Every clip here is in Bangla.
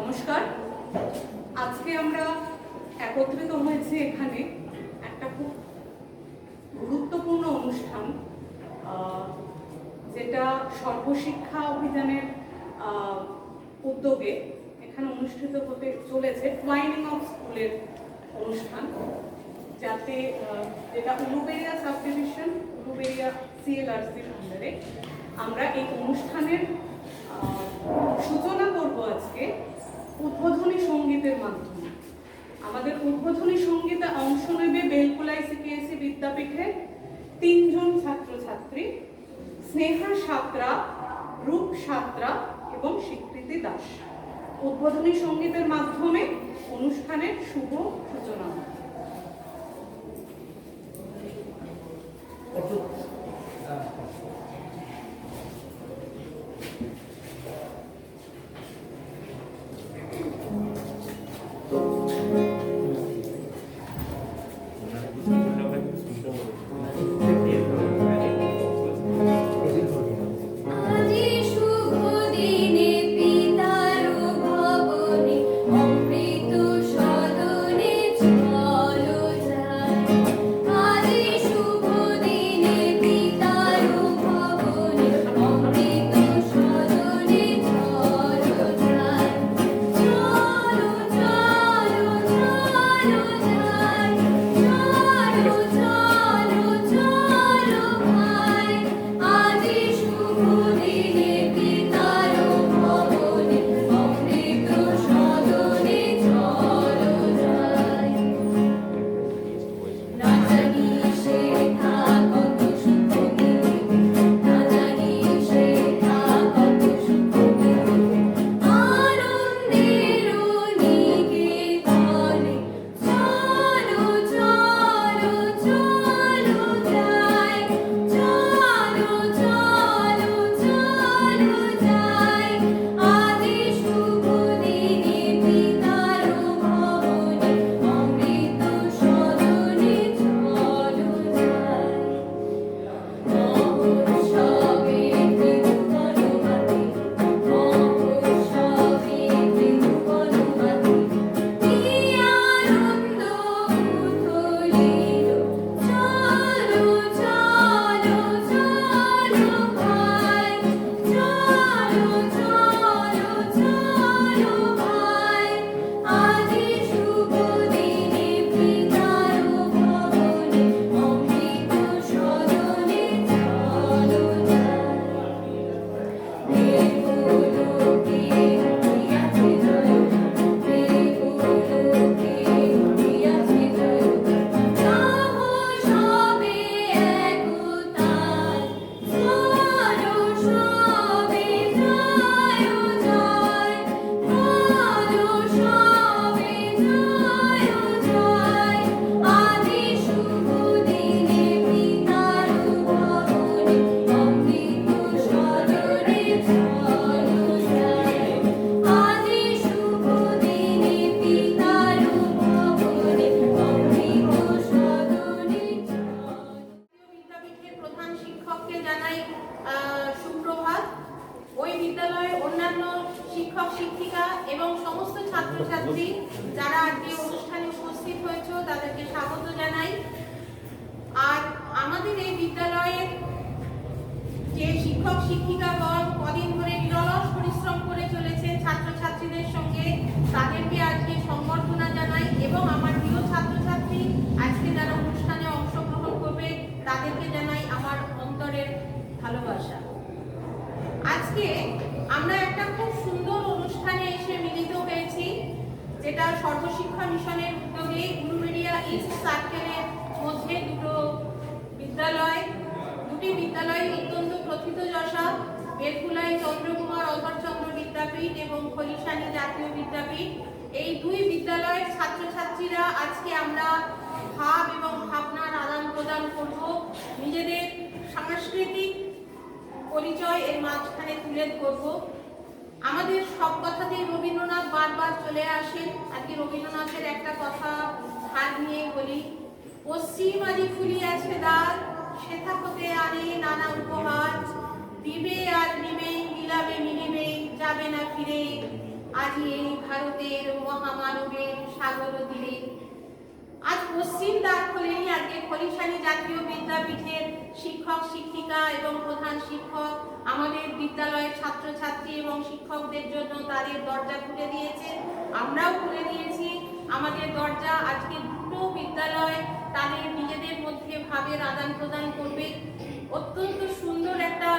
নমস্কার। আজকে আমরা একত্রিত হয়েছি এখানে একটা খুব গুরুত্বপূর্ণ অনুষ্ঠান, যেটা সর্বশিক্ষা অভিযানের উদ্যোগে এখানে অনুষ্ঠিত হতে চলেছে। টুয়াইনিং অফ স্কুলের অনুষ্ঠান, যাতে যেটা উলুবেড়িয়া সাব ডিভিশন, উলুবেড়িয়া CLRCর আন্ডারে আমরা এই অনুষ্ঠানের সূচনা করব আজকে উদ্বোধনী সঙ্গীতের মাধ্যমে। আমাদের উদ্বোধনী সঙ্গীতে অংশ নেবে বেলকুলাই CPSE বিদ্যাপীঠের 3 জন ছাত্রছাত্রী, স্নেহা সাঁতরা, রূপ সাঁতরা এবং স্বীকৃতি দাস। উদ্বোধনী সঙ্গীতের মাধ্যমে অনুষ্ঠানের শুভ সূচনা হবে। সুপ্রভাত। ওই বিদ্যালয়ের অন্যান্য শিক্ষক শিক্ষিকা এবং সমস্ত ছাত্রছাত্রী যারা আজকে অনুষ্ঠানে উপস্থিত হয়েছে তাদেরকে স্বাগত জানাই। আর আমাদের এই বিদ্যালয়ের যে শিক্ষক শিক্ষিকাগণ কদিন ধরে নিরলস পরিশ্রম করে চলেছে ছাত্রছাত্রীদের সঙ্গে, তাদেরকে আজকে সংবর্ধনা জানাই এবং আমার প্রিয় ছাত্রছাত্রী আজকে যারা অনুষ্ঠানে অংশগ্রহণ করবে তাদেরকে জানাই আমার অন্তরের ভালোবাসা। আজকে আমরা একটা খুব সুন্দর অনুষ্ঠানে এসে মিলিত হয়েছি, যেটা সর্বশিক্ষা মিশনের উদ্যোগে উলুবেড়িয়া ইস্ট সার্কেলের মধ্যে দুটি বিদ্যালয় অত্যন্ত প্রথিতযশা, বেলকুলাই চন্দ্রকুমার অধরচন্দ্র বিদ্যাপীঠ এবং খলিশানী জাতীয় বিদ্যাপীঠ। এই দুই বিদ্যালয়ের ছাত্রছাত্রীরা আজকে আমরা ভাব এবং ভাবনার আদান প্রদান করব, নিজেদের সাংস্কৃতিক পরিচয় এর মাঝখানে তুলে ধরব। আমাদের সব কথাতেই রবীন্দ্রনাথ বারবার চলে আসেন। আজকে রবীন্দ্রনাথের একটা কথা ধার নিয়ে বলি, পশ্চিম আজি খুলিয়াছে দ্বার, সেথা হতে আনে নানা উপহার, দিবে আর নিবে, মিলাবে মিলিবে, যাবে না ফিরে, আজ আজি এই ভারতের মহামানবের সাগর তীরে। আজ পশ্চিম দ্বার খুলেই আজকে খলিশানী জাতীয় বিদ্যাপীঠের শিক্ষক শিক্ষিকা এবং প্রধান শিক্ষক আমাদের বিদ্যালয়ের ছাত্রছাত্রী এবং শিক্ষকদের জন্য তাদের দরজা খুলে দিয়েছে। আমরাও খুলে দিয়েছি আমাদের দরজা। আজকে দুটো বিদ্যালয় তাদের নিজেদের মধ্যে ভাবের আদান প্রদান করবে। অত্যন্ত সুন্দর একটা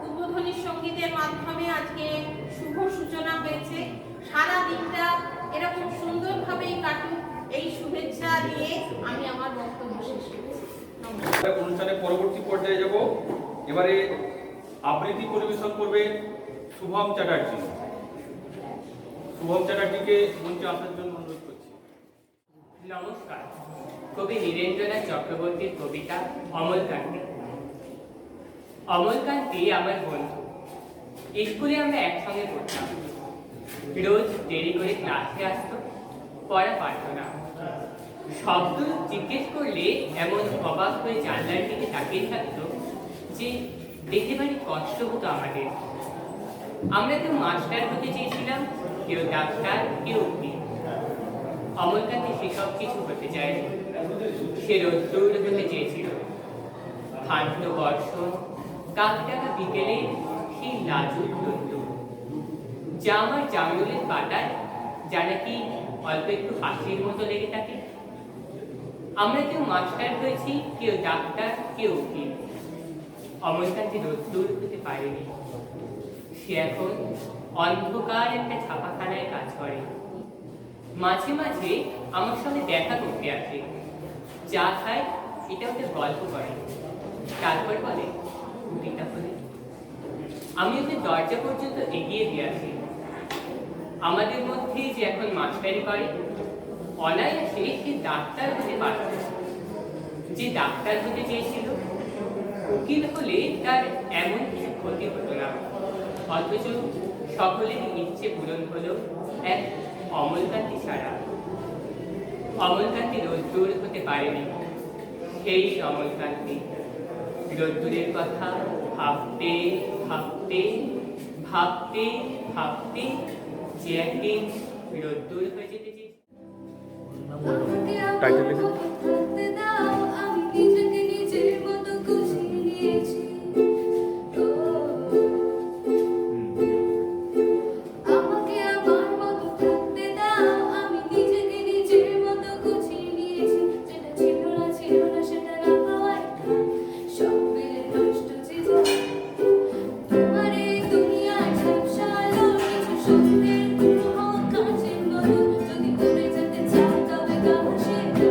উদ্বোধনী সঙ্গীতের মাধ্যমে আজকে শুভ সূচনা হয়েছে। সারা দিনটা এরকম সুন্দরভাবেই কাটুক এই শুভেচ্ছা নিয়ে আমি আমার বক্তব্য শেষ করছি। নমস্কার। অনুষ্ঠানের পরবর্তী পর্যায়ে যাব। এবারে আবৃত্তি পরিবেশন করবে শুভম চ্যাটার্জি। শুভম চ্যাটার্জিকে মঞ্চে আসার জন্য অনুরোধ করছি। নমস্কার। কবি নীরেন্দ্রনাথ চক্রবর্তীর কবিতা অমলকান্তি। অমলকান্তি আমার বন্ধু। স্কুলে আমরা একসঙ্গে পড়তাম। রোজ দেরি করে ক্লাসে আসতো, পড়া পারত না। শব্দ জিজ্ঞেস করলে এমন অবাক হয়ে জানলার দিকে তাকিয়ে থাকতো যে দেখে ভারী কষ্ট হতো আমাদের। আমরা কেউ মাস্টার হতে চেয়েছিলাম, কেউ ডাক্তার, কেউ উকিল। অমলকান্তি সেসব কিছু হতে চায়নি। সে রোদ্দুর হতে চেয়েছিল। শান্ত বর্ষণ, কাকডাকা বিকেলে সেই লাজুক রোদ্দুর, যা আমার জামরুলের পাতায় যা নাকি অল্প একটু হাসির মতো লেগে থাকে। আমরা কেউ মাস্টার হয়েছি, কেউ ডাক্তার, কেউ উকিল। অমলকান্তি রোদ্দুর হতে পারেনি। সে এখন অন্ধকার একটা ছাপাখানায় কাজ করে। মাঝে মাঝে আমার সঙ্গে দেখা করতে আসে, চা খায়, এটা ওদের গল্প করে। তারপর বলে কুটিটা হলে আমি ওদের দরজা পর্যন্ত এগিয়ে দিয়ে আসি। আমাদের মধ্যে যে এখন মাস্টারি করে, অনায়াসে সে ডাক্তার হতে পারত। যে ডাক্তার হতে চেয়েছিল, উকিল হলে তার এমন কিছু ক্ষতি হতো না। অথচ সকলেরই ইচ্ছে পূরণ হলো এক অমলকান্তি ছাড়া। অমলকান্তি রোদ্দুর হতে পারেনি। সেই অমলকান্তি রোদ্দুরের কথা ভাবতে ভাবতে ভাবতে ভাবতে যে একদিন রোদ্দুর হয়ে যেতে চেয়েছে। টাইটেল লিখে থাকতে দাও, আমি নিজেকে নিজের মতো গুছিয়ে নিয়েছি। আমাকে আমার মতো থাকতে দাও, আমি নিজেকে নিজের মতো গুছিয়ে নিয়েছি। যেটা ছিল না সেটা রাখার সব মিলে নষ্ট জীবন। তোমার এই দুনিয়ায় ঝাপসালো কিছু সত্যের গ্রহ কাঁচের মতো। যদি করে যেতে চাও তবে গাও সেটা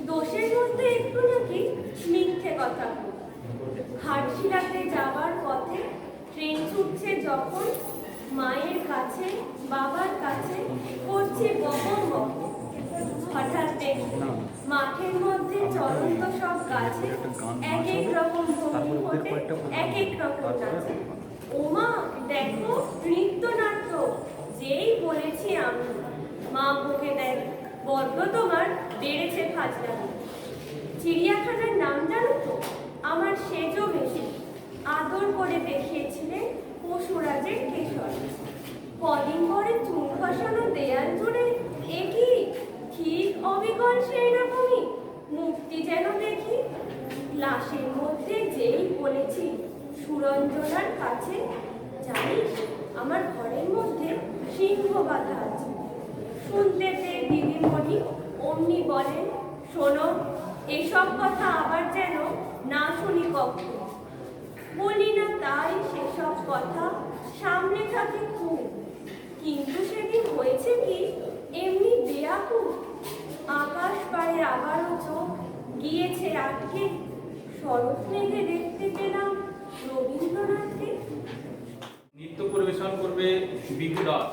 দোষের মধ্যে একটু নাকি মিথ্যে কথা। হাটশিলাতে যাবার পথে ট্রেন ছুটছে যখন, মায়ের কাছে বাবার কাছে করছে বকর বকর। হঠাৎ দেখি মাঠের মধ্যে চলন্ত সব গাছে এক এক রকম ভঙ্গি হতে এক এক রকম নাচে। ওমা দেখো নৃত্যনাট্য। যেই বলেছি আমি, মা বকে দেয়, বড্ড তোমার বেড়েছে ফাজলামি। চিড়িয়াখানার নাম জানো তো? আমার সেজও বেশি। আদর করে দেখিয়েছিলেন পশুরাজের কেশর। কদিন পরে চুন খসানো দেয়াল জুড়ে একই ঠিক অবিকল সেই রকমই মূর্তি যেন দেখি। লাশের মধ্যে যেই বলেছি সুরঞ্জনার কাছে, জানিস আমার ঘরের মধ্যে সিংহ বাঁধা আছে। শুনতে পেয়ে দিদিমণি অমনি বলেন, শোনো এসব কথা আবার যেন না শুনি কখনো। বলি না তাই সেসব কথা সামনে থাকে খুব, কিন্তু সেদিন হয়েছে কি এমনি বেয়াকুব। আকাশ পাড়ে আবারও চোখ গিয়েছে আটকে, শরৎ মেঘে দেখতে পেলাম রবীন্দ্রনাথকে। নৃত্য পরিবেশন করবে বিভু দাস।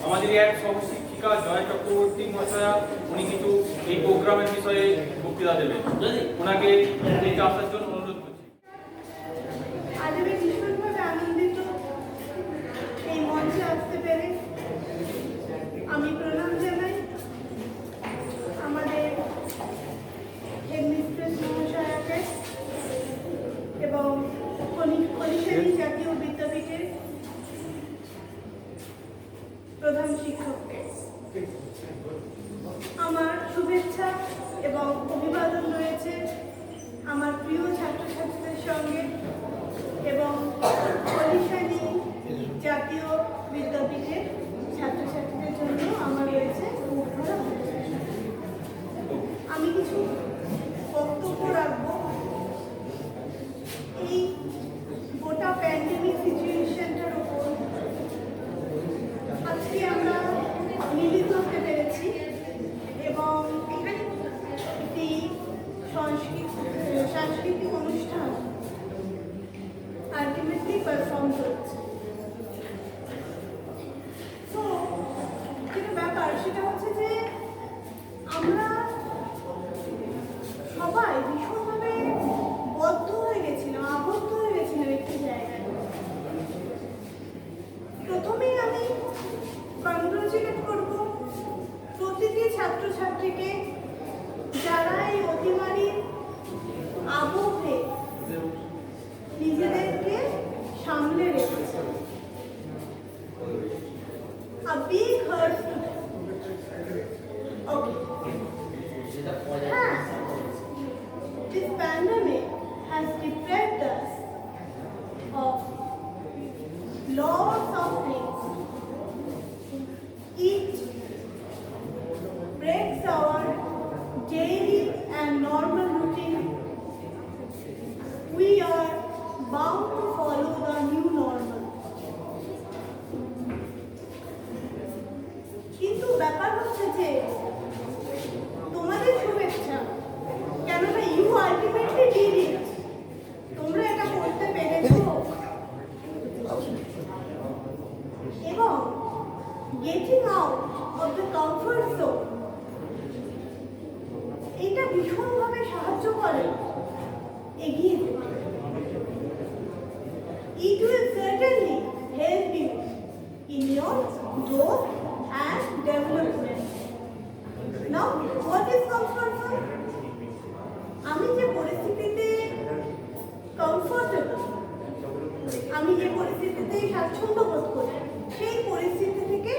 আমাদের এক সহশিক্ষিকা জয় চক্রবর্তী মহাশয়া, উনি কিন্তু এই প্রোগ্রামের বিষয়ে বক্তৃতা দেবেন। ওনাকে দেখে আসার জন্য অনুরোধ করছি। আজ আমি ভীষণভাবে আনন্দিত এই মঞ্চে আসতে পেরে। আমি প্রণাম জানাই আমাদের হেডমিস্ট্রেস মহাশয়াকে এবং কলিশারি জাতীয় বিদ্যাপীঠের প্রধান শিক্ষককে। আমার শুভেচ্ছা এবং অভিবাদন রয়েছে আমার প্রিয় ছাত্রছাত্রীদের সঙ্গে এবং কলিশারি জাতীয় বিদ্যাপীঠের ছাত্রছাত্রীদের জন্য আমার রয়েছে খুব ভালো প্রথমেই আমি কংগ্রাচুলেট করব প্রতিটি ছাত্রছাত্রীকে যারা এই অতিমারির আবহে নিজেদেরকে সামলে রেখেছে। A big hurt to them. Okay. This pandemic has deprived us of lots of things. It breaks our daily and normal routine. We are bound to follow the new normal. কিন্তু ব্যাপার হচ্ছে যে তোমাদের শুভেচ্ছা, কেননা ইউ আলটিমেটলি ডিড ইট, তোমরা এটা করতে পেরেছো এবং getting out of the comfort zone এটা ভীষণভাবে সাহায্য করে এগিয়ে যেতে। It will certainly help you in your growth and development. Now, what is comfort zone? আমি যে পরিস্থিতিতে কমফোর্টেবল, আমি যে পরিস্থিতিতে স্বাচ্ছন্দ্য বোধ করি, সেই পরিস্থিতি থেকে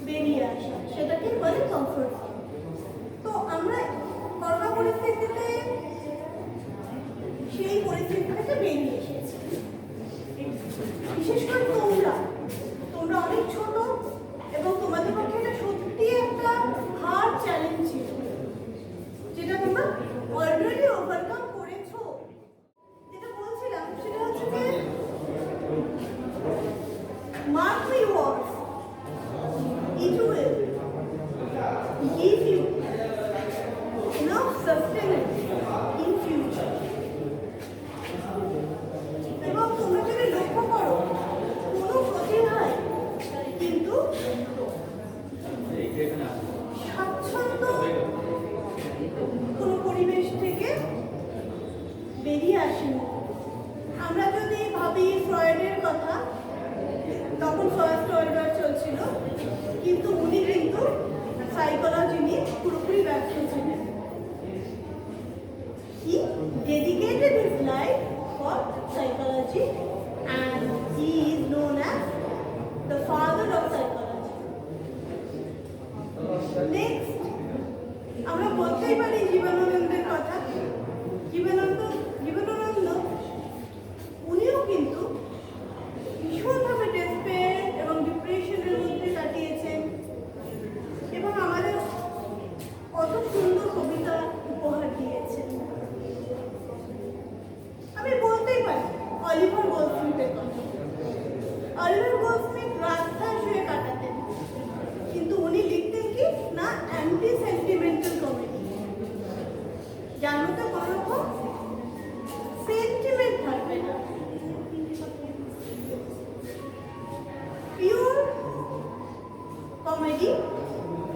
বেরিয়ে আসা, সেটাকে বলে কমফোর্ট জোন। তো আমরা করোনা পরিস্থিতিতে সেই পরিস্থিতি থেকে বেরিয়ে এসেছি। বিশেষ করে তোমরা অনেক ছোট এবং তোমাদের পক্ষে এটা সত্যি একটা হার্ড চ্যালেঞ্জ ছিল, যেটা তোমরা অলরেডি ওভারকাম করেছো। যেটা বলছিলাম সেটা হচ্ছে যে mark my words, it will give you enough sustenance in future. এবং তোমরা যদি লক্ষ্য করো কোনো প্রতিভায় কিন্তু স্বাচ্ছন্দ্য কোনো পরিবেশ থেকে বেরিয়ে আসেনি। আমরা যদি ভাবি ফ্রয়েডের কথা, তখন ফার্স্ট ওয়ার্ল্ড ওয়ার চলছিল, কিন্তু উনি কিন্তু সাইকোলজি নিয়ে পুরোপুরি ব্যর্থ ছিলেন। He dedicated his life for psychology and he is known as the father of psychology. Next, আমরা বলতেই পারি জীবনানন্দের কথা। জীবনানন্দ উনিও কিন্তু ভীষণভাবে ডেসপেয়ার এবং ডিপ্রেশনের মধ্যে কাটিয়েছেন এবং আমাদের অত সুন্দর কবিতা উপহার দিয়েছেন। আমি বলতেই পারি অলিভার গোল্ডস্মিথের কথা। অলিভার গোল্ডস্মিথ রাস্তায় শুয়ে কাটাতেন, কিন্তু উনি লিখতেন কি না অ্যান্টি সেন্টিমেন্টাল কমেডি, যার মধ্যে কোনো রকম সেন্টিমেন্ট থাকবে না, পিওর কমেডি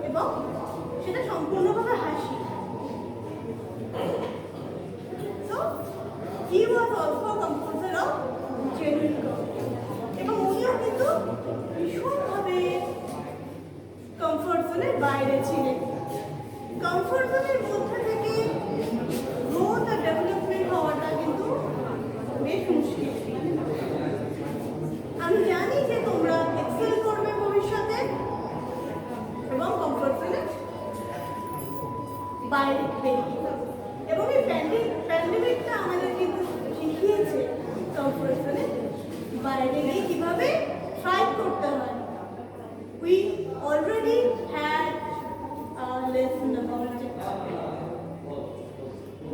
এবং সেটা সম্পূর্ণভাবে হাসি। So, he was also a composer of genuine comedy. এবং উনিও কিন্তু ভীষণভাবে কমফোর্ট জোনের বাইরে ছিলেন। কমফোর্ট জোনের মধ্যে থেকে গ্রোথ আর ডেভেলপমেন্ট হওয়াটা কিন্তু বেশ মুশকিল। আমি জানি যে তোমরা এক্সেল করবে ভবিষ্যতে এবং কমফোর্ট জোনের বাইরে বেরিয়ে যাবে। এবং এই প্যান্ডেমিকটা আমাদের কিন্তু শিখিয়েছে কমফোর্ট জোনের বাইরে গিয়ে কিভাবে থ্রাইভ করতে হয়। We already had a lesson about it.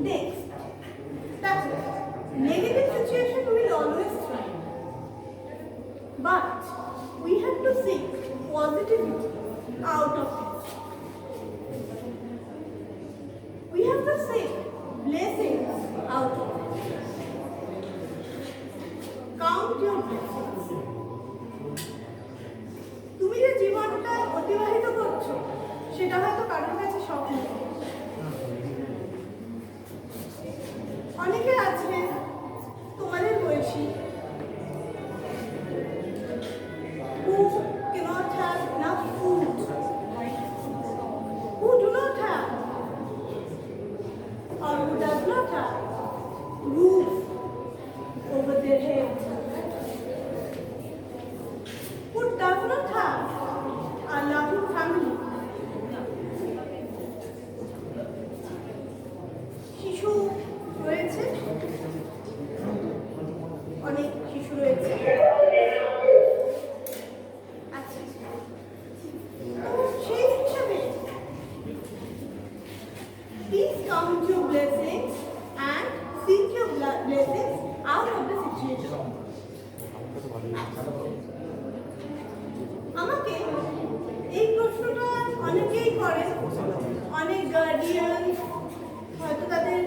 Next, that's it. Negative situation will always thrive, but we have to seek positivity out of it. We have to seek blessings out of it. Count your blessings. তুমি যে জীবনটা অতিবাহিত করছো সেটা হয়তো কারোর কাছে স্বপ্ন। অনেকে আছে তোমাদের বয়সী who গার্ডিয়ান হয়তো তাদের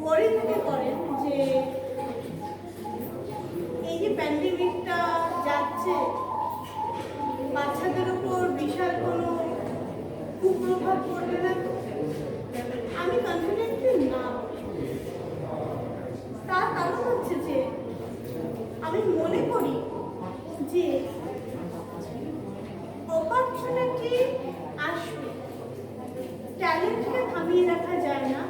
ওয়ারি থেকে করেন যে এই যে প্যান্ডেমিকটা যাচ্ছে বাচ্চাদের উপর বিশাল কোনো কুপ্রভাব পড়বে না তো? আমি কনফিডেন্টলি না বলি। তার কারণ হচ্ছে যে আমি মনে করি যে অপরচুনিটি আসবে, ট্যালেন্টকে থামিয়ে রাখা যায় না।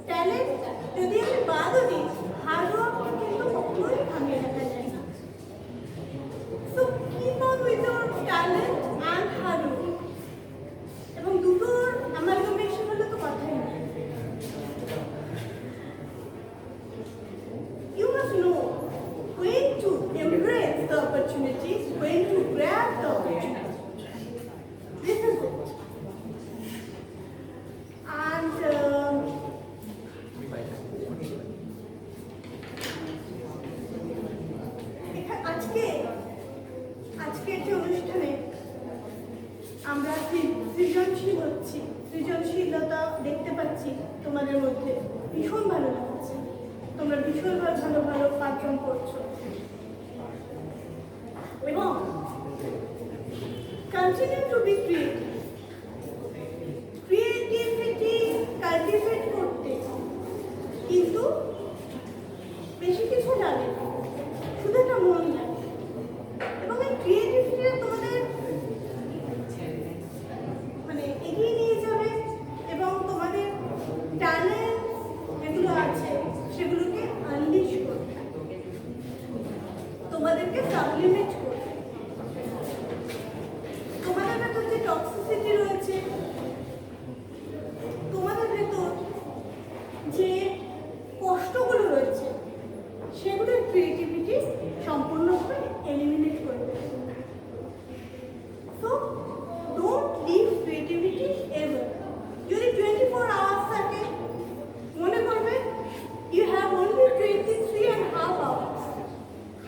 ট্যালেন্ট যদি আমি বাদও দিই, হার্ড ওয়ার্ক কিন্তু কখনোই থামিয়ে রাখা যায় না। So keep on with your talent and hard work, এবং দুটোর অ্যামালগামেশন হলে তো কথাই নেই। You must know when to embrace the opportunities, when to grab the opportunities. This is it. And আজকের যে অনুষ্ঠানে আমরা সৃজনশীল হচ্ছি, সৃজনশীলতা দেখতে পাচ্ছি তোমাদের মধ্যে, ভীষণ ভালো লাগছে। তোমরা ভীষণ ভালো ভালো পারফর্ম করছো এবং continue to be creative. Creativity cultivate করতে কিন্তু বেশি কিছু লাগে না, শুধু একটা মন লাগে। এবং এই ক্রিয়েটিভিটিটা তোমাদের মানে এগিয়ে নিয়ে যাবে এবং তোমাদের ট্যালেন্ট যেগুলো আছে সেগুলোকে আনলিশ করবে, তোমাদেরকে সাবলিমেট করবে। তোমাদের ভেতর যে টক্সিসিটি রয়েছে, তোমাদের ভেতর যে কষ্টগুলো রয়েছে, সেগুলোর ক্রিয়েটিভিটি সম্পূর্ণভাবে এলিমিনেট করবে। So don't leave creativity ever. যদি 24 আওয়ার্স থাকে, মনে করবে you have only 23.5 hours.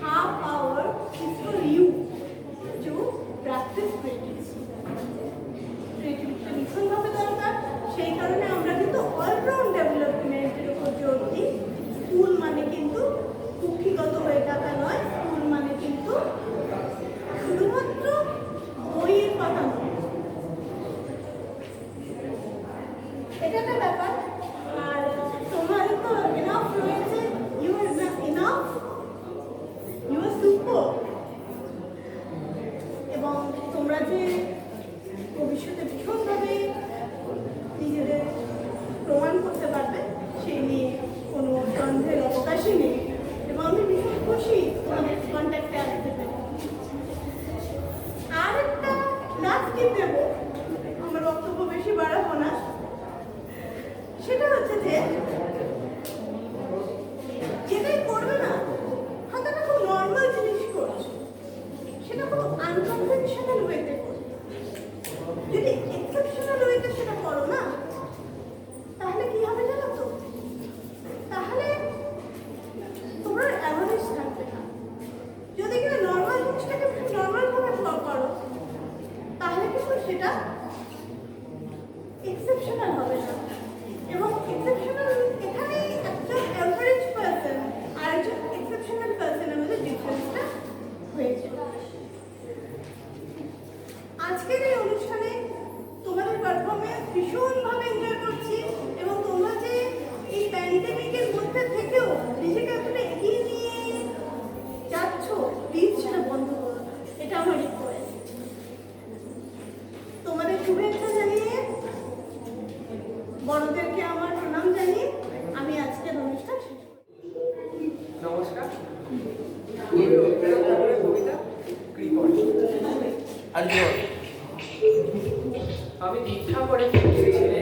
Half hour is for you to practice creativity. Creativity ভীষণভাবে দরকার। সেই কারণে আমরা কিন্তু অলরাউন্ড ডেভেলপমেন্টের উপর জোর দিই। স্কুল মানে কিন্তু কুক্ষিগত হয়ে থাকা নয়, স্কুল মানে কিন্তু শুধুমাত্র বইয়ের কথা নয়। এটা একটা ব্যাপার। আর তোমার তো এনাফ রয়েছে, you are enough, you are super. এবং তোমরা যে ভবিষ্যতে ভীষণভাবে নিজেদের প্রমাণ করতে পারবে, সেই নিয়ে কোনো সন্দেহের অবকাশই নেই। এবং আমি ভীষণ খুশি তোমাদের কন্ট্যাক্টে আসতে পেরে। আর একটা লাস্ট টিপ দেবো, আমার বক্তব্য বেশি বাড়াবো না। সেটা হচ্ছে যে যেটাই করবে না, হয়তো একটা খুব নর্মাল জিনিস করছো, সেটা খুব আনকনভেনশনাল ওয়েতে করবে। যদি এক্সেপশনাল ওয়েতে সেটা করো না, তাহলে কি হবে জানো তো? তাহলে তোমার অ্যাভারেজ থাকবে না। যদি কিনা নর্মাল জিনিসটাকে নর্মাল ভাবে করো, তাহলে কিন্তু সেটা এক্সেপশনাল হবে না। এবং এক্সেপশনাল এখানেই একজন অ্যাভারেজ পার্সন আর একজন এক্সেপশনাল পার্সনের মধ্যে ডিফারেন্সটা হয়েছে। আজকের এই অনুষ্ঠানে তোমাদের পারফরমেন্স ভীষণভাবে এনজয় করছি। এবং তোমরা যে এই প্যান্ডেমিকের মধ্যে থেকেও নিজেকে এতটা এগিয়ে নিয়ে যাচ্ছ, প্লিজ সেটা বন্ধ করো না, এটা আমার রিকোয়েস্ট। তোমাদের শুভেচ্ছা জানিয়ে, বড়দেরকে আমার প্রণাম জানিয়ে আমি আজকের অনুষ্ঠান শেষ করছি। নমস্কার, আমি রবীন্দ্রনাথ ঠাকুরের কবিতা কৃপণ। আমি দীক্ষা করে ফিরেছিলে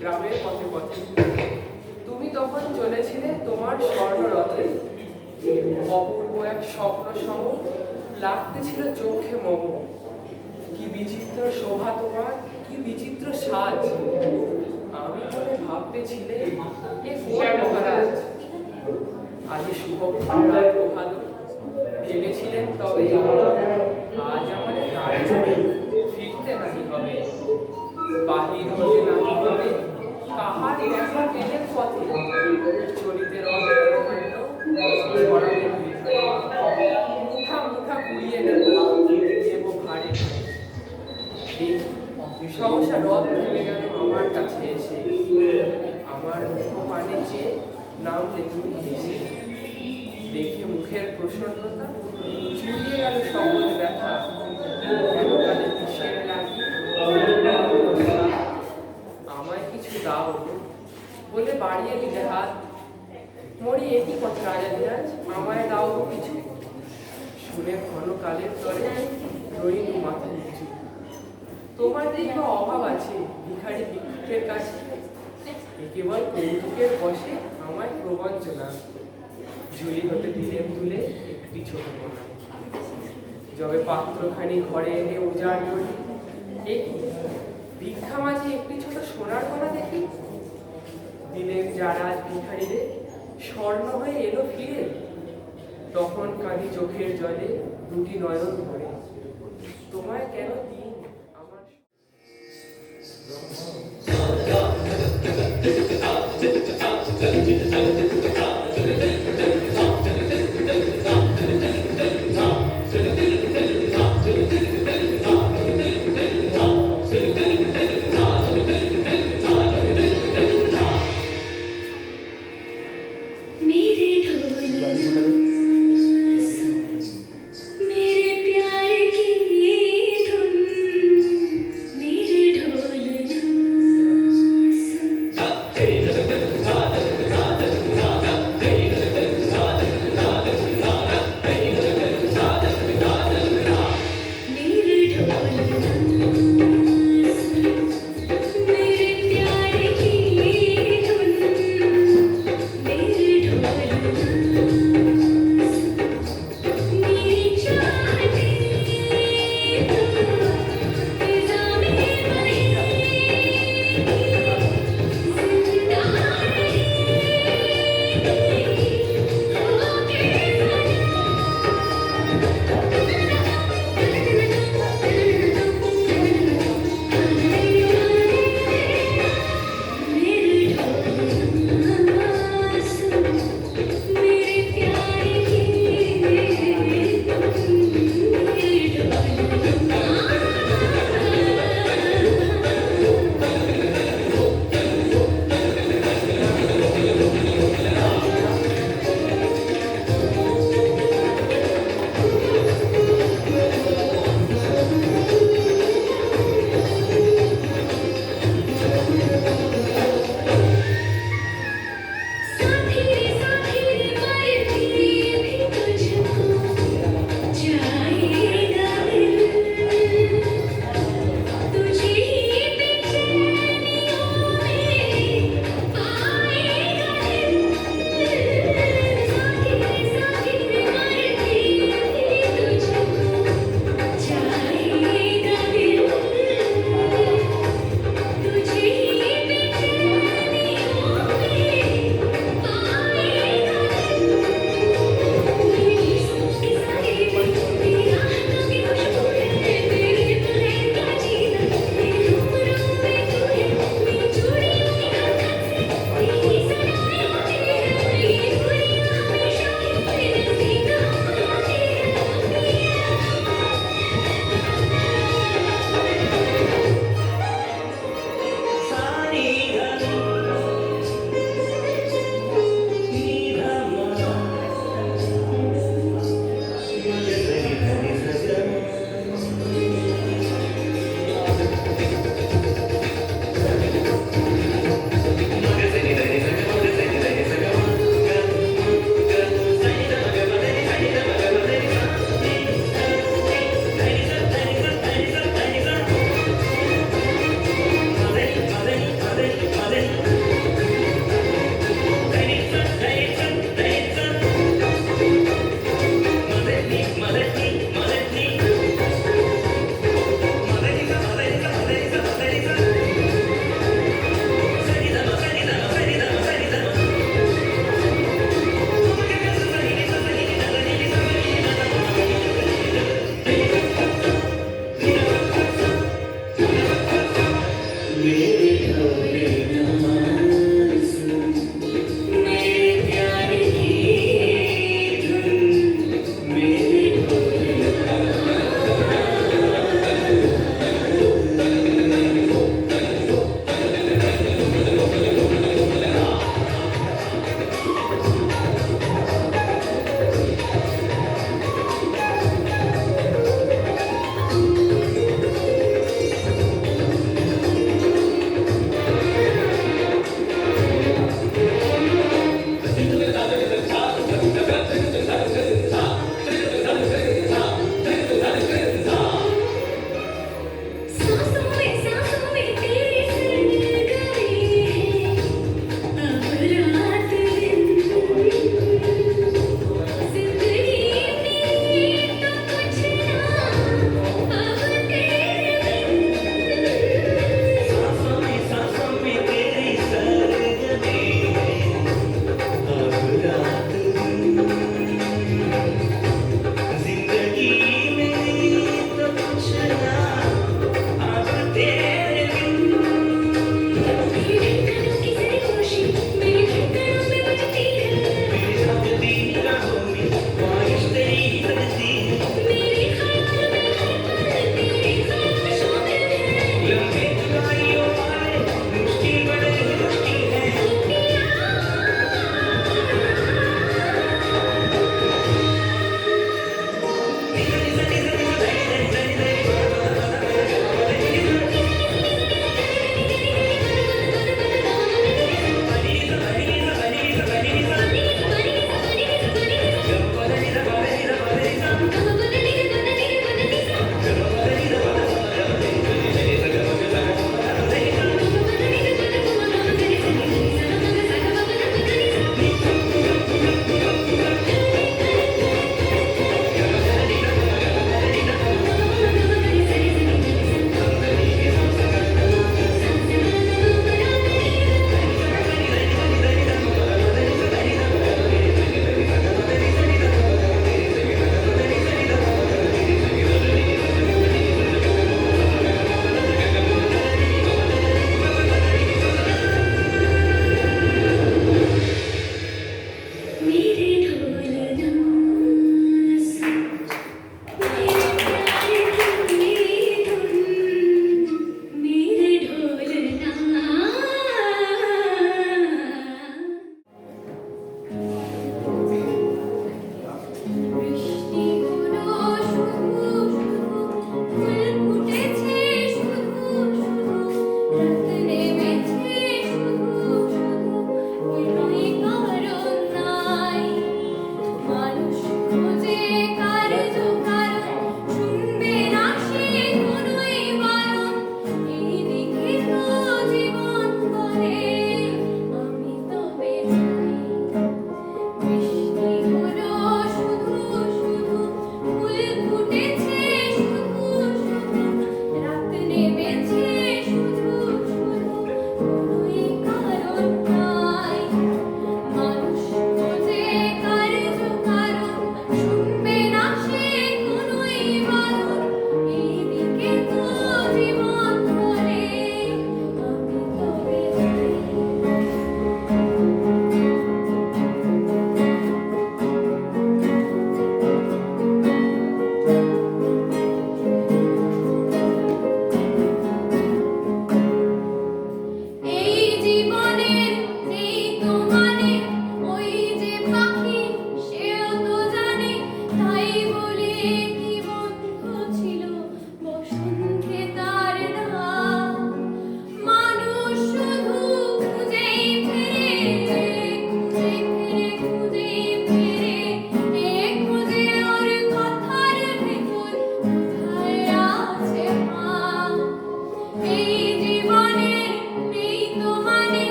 গ্রামের পথে পথে, তুমি তখন চলেছিলে তোমার স্বর্ণরথে। অপূর্ব এক স্বপ্ন সম লাগতেছিল চোখে মম। কি বিচিত্র শোভা তোমার, কি বিচিত্র সাজ। আমি মনে ভাবতেছিলে এ কোন মহারাজ। আজ শুভ প্রভাত ভেবেছিলেন তবে আজ আমাদের ফিরতে নাকি হবে। বাহির হতে সহসা রথ থেমে গেল আমার কাছে এসে, আমার পানে চেয়ে নাম তুমি হেসে। দেখে মুখের প্রসন্নতা চুরিয়ে গেল সকল ব্যথা, কেন তাদের কিসের লাগি আমায় কিছু দাও বলে বাড়িয়ে দিলে হাত। মরি একই কথা রাজা ধীরাজ, আমায় দাও গো কিছু। শুনে ঘন কালের তরে রইল মাথা নিচু। তোমার কি বা অভাব আছে ভিখারি ভিক্ষুকের কাছে? এ কেবল কৌতুকের বসে আমায় প্রবঞ্চনা। ঝুলি হতে দিলেন তুলে একটি ছোট কোনা, যবে পাত্রখানি ঘরে এনে উজাড় করি, এ কি ভিক্ষা মাঝে একটি ছোট সোনার কোনা দেখি। দিলেন যারা ভিখারিরে স্বর্ণ হয়ে এলো ফিরে, তখন কাঁদি চোখের জলে দুটি নয়ন ভরে। তোমায় কেন দিন আমার मेरे ढोल मेरे प्यार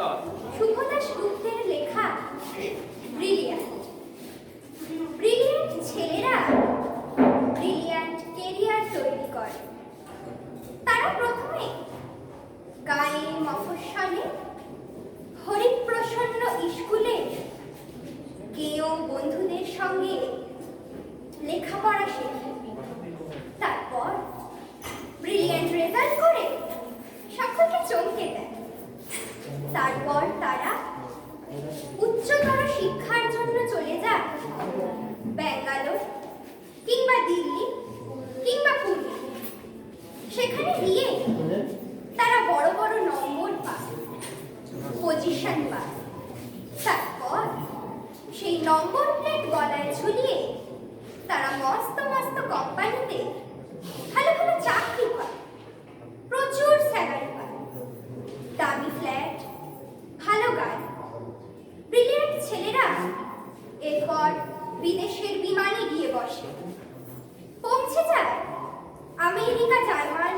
সদাগর। শুভদাস গুপ্তের লেখা ব্রিলিয়ান্ট। ব্রিলিয়ান্ট ছেলেরা ব্রিলিয়ান্ট কেরিয়ার তৈরি করে। তারা প্রথমে গায়ে মফস্বলে হরিপ্রসন্ন স্কুলে গেয় বন্ধুদের সঙ্গে লেখাপড়া শেখে। তারপর ব্রিলিয়ান্ট রেজাল্ট করে সকলকে চমকে দেয়। তারপর তারা উচ্চতর শিক্ষার জন্য চলে যায় ব্যাঙ্গালোর কিংবা দিল্লি কিংবা পুনে। সেখানে গিয়ে তারা বড় বড় নম্বর পায়, পজিশন পায়। তারপর সেই নম্বর প্লেট গলায় ঝুলিয়ে তারা মস্ত মস্ত কোম্পানিতে ভালো ভালো চাকরি পায়, প্রচুর স্যালারি পায়, দামি ফ্ল্যাট, ভালো গাড়ি। ব্রিলিয়ান্ট ছেলেরা এরপর বিদেশের বিমানে গিয়ে বসে, পৌঁছে যায় আমেরিকা, জার্মান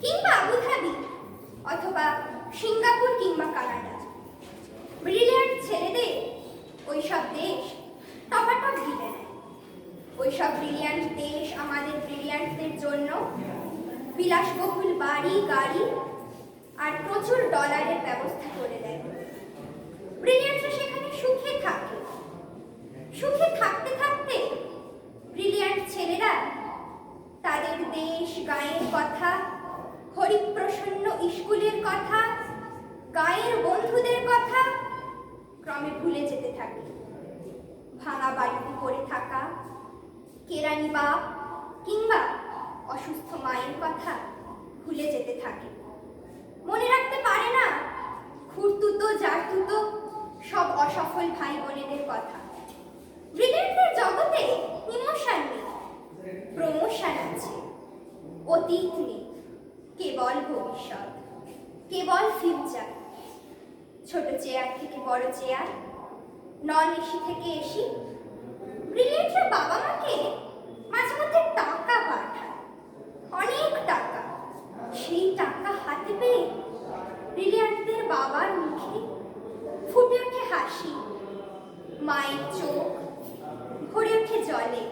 কিংবা আবুধাবি অথবা সিঙ্গাপুর কিংবা কানাডা। ব্রিলিয়ান্ট ছেলেদের ওইসব দেশ টপাটপ দিবে নেয়। ওইসব ব্রিলিয়ান্ট দেশ আমাদের ব্রিলিয়ান্টদের জন্য বিলাসবহুল বাড়ি, গাড়ি আর প্রচুর ডলারের ব্যবস্থা করে দেয়। ব্রিলিয়ান্টরা সেখানে সুখে থাকে। সুখে থাকতে থাকতে ব্রিলিয়ান্ট ছেলেরা তাদের দেশ, গায়ের কথা, হরিপ্রসন্ন স্কুলের কথা, গায়ের বন্ধুদের কথা ক্রমে ভুলে যেতে থাকে। ভাঙা বাড়িতে পড়ে থাকা, কেরানি বাপ কিংবা অসুস্থ মায়ের কথা ভুলে যেতে থাকে। মনে রাখতে পারে না খুঁড়তুতো, জারতুতো সব অসফল ভাই বোনেদের কথা। ব্রিলিয়ান্টদের জগতে ইমোশন নেই, প্রমোশন আছে, অতীত নেই, কেবল ভবিষ্যৎ, কেবল ফিউচার। ছোট চেয়ার থেকে বড় চেয়ার, নন এসি থেকে এসি। ব্রিলিয়ান্টরা বাবা মাকে মাঝে মধ্যে টাকা পাঠায়, অনেক টাকা। সেই টাকা হাতে পেয়ে ব্রিলিয়ান্টদের বাবার মুখে ফুটে ওঠে হাসি, মায়ের চোখ ভরে ওঠে জলে।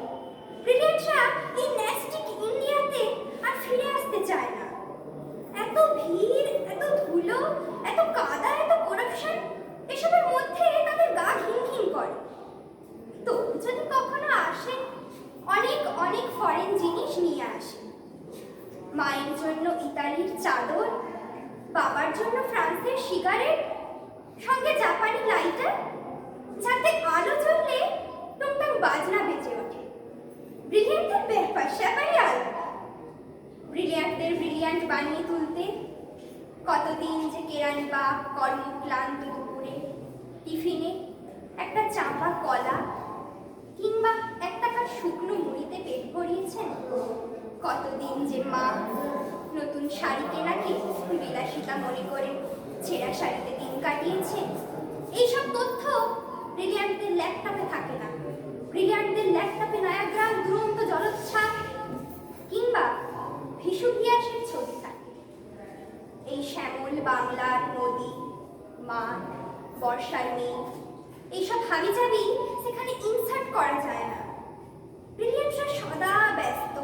ব্রিলিয়ান্টরা এই ন্যাস্টিক ইন্ডিয়াতে আর ফিরে আসতে চায় না। এত ভিড়, এত ধুলো, এত কাদা, এত করাপশন, এসবের মধ্যে তাদের গা ঘিন করে। তো যদি কখনো আসে, অনেক অনেক ফরেন জিনিস নিয়ে আসে। মায়ের জন্য ইতালির চাদর, বাবার জন্য ফ্রান্সের সিগারেট, সঙ্গে জাপানি লাইটার, যাতে আলো জ্বললে টুকটাক বাজনা বেজে ওঠে। ব্রিলিয়ান্টের ব্যাপার স্যাপারই আলাদা। ব্রিলিয়ান্টদের ব্রিলিয়ান্ট বানিয়ে তুলতে কতদিন যে কেরানি বা কর্মক্লান্ত দুপুরে টিফিনে একটা চাপা কলা কিংবা এক টাকার শুকনো মুড়িতে পেট ভরিয়েছেন। কতদিন যে মা নতুন শাড়ি কেনাকে বিলাসিতা মনে করে ছেঁড়া শাড়িতে দিন কাটিয়েছে। এইসব তথ্য ব্রিলিয়ান্টদের ল্যাপটপে থাকে না। ব্রিলিয়ান্টদের ল্যাপটপে নায়াগ্রার দুরন্ত জলোচ্ছ্বাস কিংবা ভিসুভিয়াসের ছবি থাকে। এই শ্যামল বাংলার নদী, মাঠ, বর্ষার মেঘ, এইসব হাবিজাবি সেখানে ইনসার্ট করা যায় না। ব্রিলিয়ান্টরা সদা ব্যস্ত,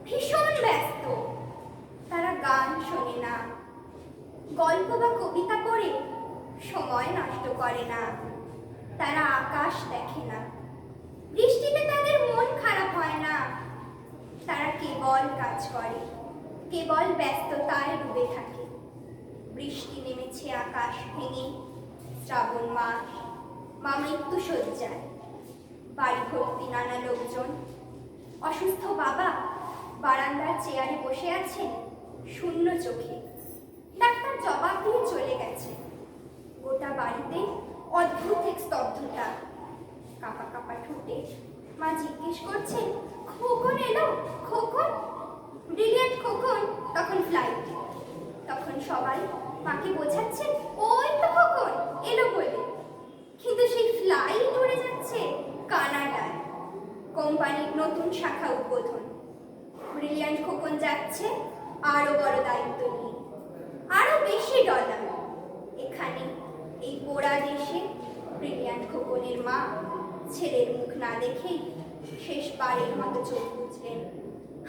ভীষণ ব্যস্ত। তারা গান শোনে না, গল্প বা কবিতা পড়ে সময় নষ্ট করে না। তারা আকাশ দেখে না, বৃষ্টিতে তাদের মন খারাপ হয় না। তারা কেবল কাজ করে, কেবল ব্যস্ততায় ডুবে থাকে। বৃষ্টি নেমেছে আকাশ ভেঙে, শ্রাবণ মাস, মা মৃত্যু শয্যায়, বাড়ি ভর্তি নানা লোকজন। অসুস্থ বাবা বারান্দার চেয়ারে বসে আছেন শূন্য চোখে। ডাক্তার জবাব দিয়ে চলে গেছে। গোটা বাড়িতে অদ্ভুত এক স্তব্ধতা। কাঁপা কাঁপা ঠোঁটে মা জিজ্ঞেস করছেন, খোকন এলো? খোকন? ব্রিলিয়ান্ট খোকন তখন ফ্লাইটে। তখন সবাই মাকে বোঝাচ্ছেন, ওই তো খোকন এলো বলে। কিন্তু সেই ফ্লাইট উড়ে যাচ্ছে কানাডায়, কোম্পানির নতুন শাখা উদ্বোধন। ব্রিলিয়ান্ট খোকন যাচ্ছে আরো বড় দায়িত্ব নিয়ে, আরো বেশি ডলার। এখানে ব্রিলিয়ান্ট খোকনের মা ছেলের মুখ না দেখেই শেষবারের মতো চোখ বুঝলেন।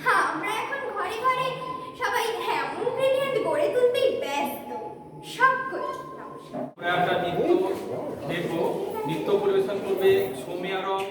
হ্যাঁ, আমরা এখন ঘরে ঘরে সবাই এমন ব্রিলিয়ান্ট গড়ে তুলতেই ব্যস্ত। সকল নমস্কার। আমরা একটা নৃত্য দেখবো, নৃত্য পরিবেশন করবে সৌমিয়া রং।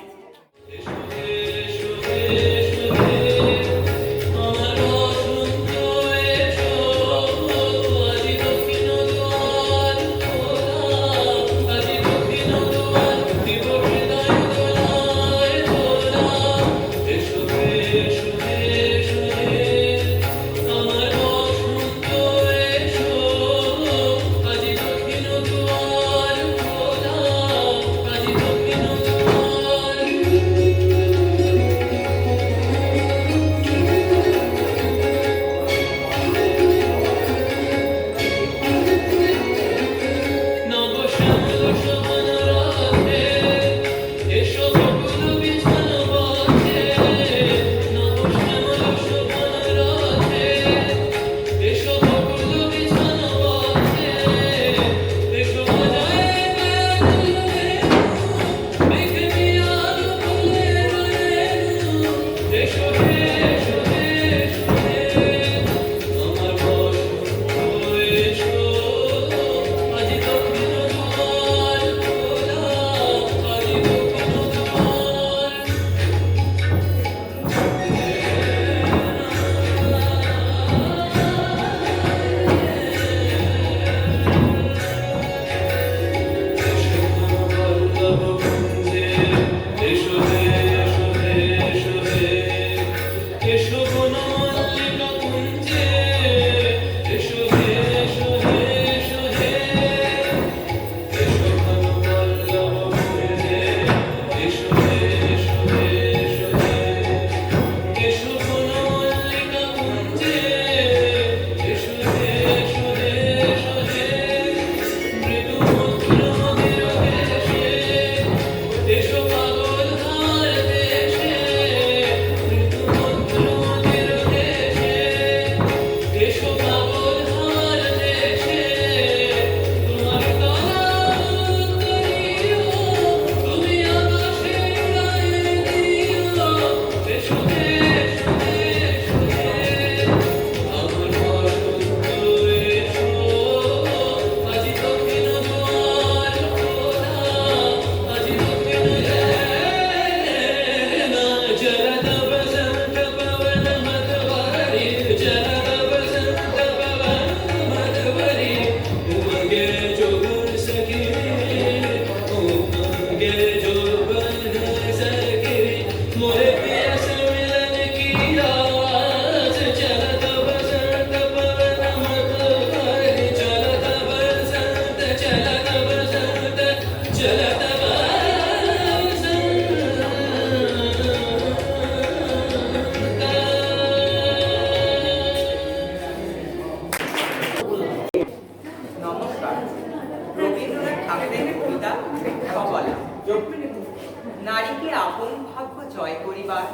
নারীকে আপন ভাগ্য জয় করিবার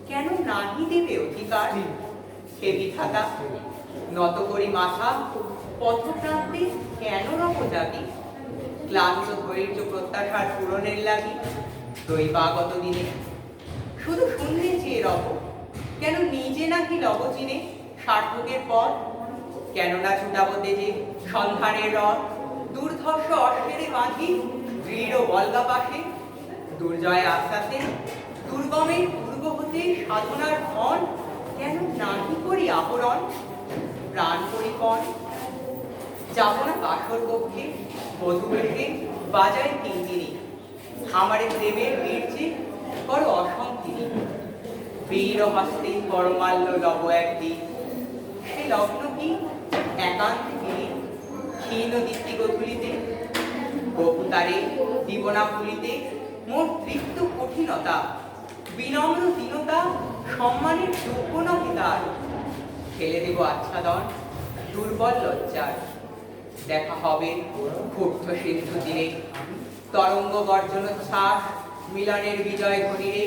কেন নাহি দেবে অধিকার? হে বিধাতা, নত করি মাথা পথপ্রান্তে কেন রব যাবি? ক্লান্ত ধৈর্য প্রত্যাশার পূরণের লাগি দৈবাগত দিনে শুধু শুনলে চেয়ে রব, কেন নিজে নাকি লব চিনে সার্থকের পথ? কেন না ছুটাবো তেজে সন্ধানের রথ, দুর্ধর্ষ অশ্বেরে বাঁধি দৃঢ় বলগা পাশে, দুর্জয় আস্তাতে দুর্গমের দুর্গ হতে সাধনার ধন কেন নাহি করি আহরণ? প্রাণ পরিপণ যাব না কাসর কক্ষে বধূ বেশে বাজায় কিঙ্কিনি, আমারে প্রেমের বীর্যে বড় অসন্তিনি। বীর হস্তে পরমাল্য লব একদিন, সে লগ্ন কি একান্তে তিনি ক্ষীণ দীপ্তি গধূলিতে বকুতারে দিবনা ফুলিতে মোর তৃপ্ত কঠিনতা বিনম্র দীনতা সম্মানের যোগ্য নহে তার। ফেলে দেব আচ্ছাদন দুর্বল লজ্জার, দেখা হবে ক্ষুব্ধ সিন্ধু তীরে তরঙ্গ গর্জনোচ্ছ্বাস মিলনের বিজয় ধ্বনিরে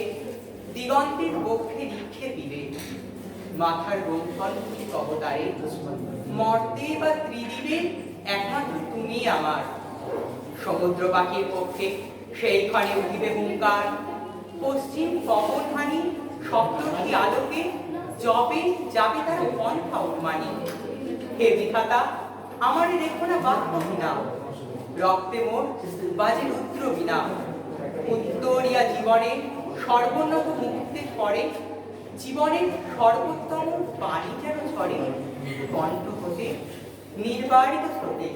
দিগন্তের বক্ষে লিখে দিবে মাথার গ্রন্থন কবতারে। মর্তে বা ত্রিদিবে একমাত্র তুমি আমার, সমুদ্র পাখির পক্ষে সেইখানে উঠিবে হুঙ্কার, পশ্চিম পবনহানি সপ্তর্ষি আলোকে জবে যাবে তারা পন্থা উন্মানি। হে বিধাতা, আমারে রেখো না বাক্যহীনা, রক্তে মোর বাজে রুদ্র বিনা। উত্তরিয়া জীবনে সর্বোন্নত মুহূর্তের পরে, জীবনের সর্বোত্তম বাণী যেন ঝরে কণ্ঠ হতে নির্বারিত স্রোতে।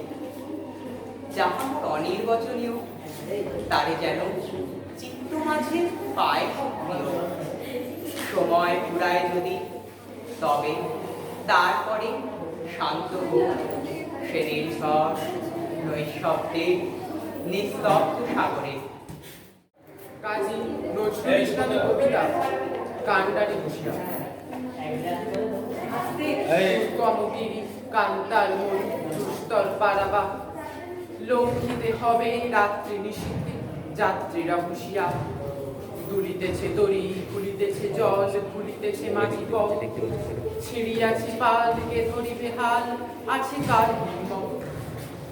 যাহা মোর অনির্বচনীয়, তারে যেন চিত্ত মাঝে পায় প্রিয়। সময় ঘুরায় যদি, তবে তারপরে শান্ত হোক সে নির্ঝর নৈঃশব্দে নিস্তব্ধ সাগরে। কাজী নজরুল ইসলামের কবিতা কান্ডারি হুঁশিয়ার। কমগিরি কান্তার মন দুস্তর পারাবা, লঙ্ঘিতে হবে রাত্রি নিশীথে যাত্রীরা হুঁশিয়ার। দুলিতেছে দড়ি, খুলিতেছে জল, খুলিতেছে মাটি পথ, ছিড়িয়াছে পাল, কে ধরিবে হাল, আছে কার হিম্মত।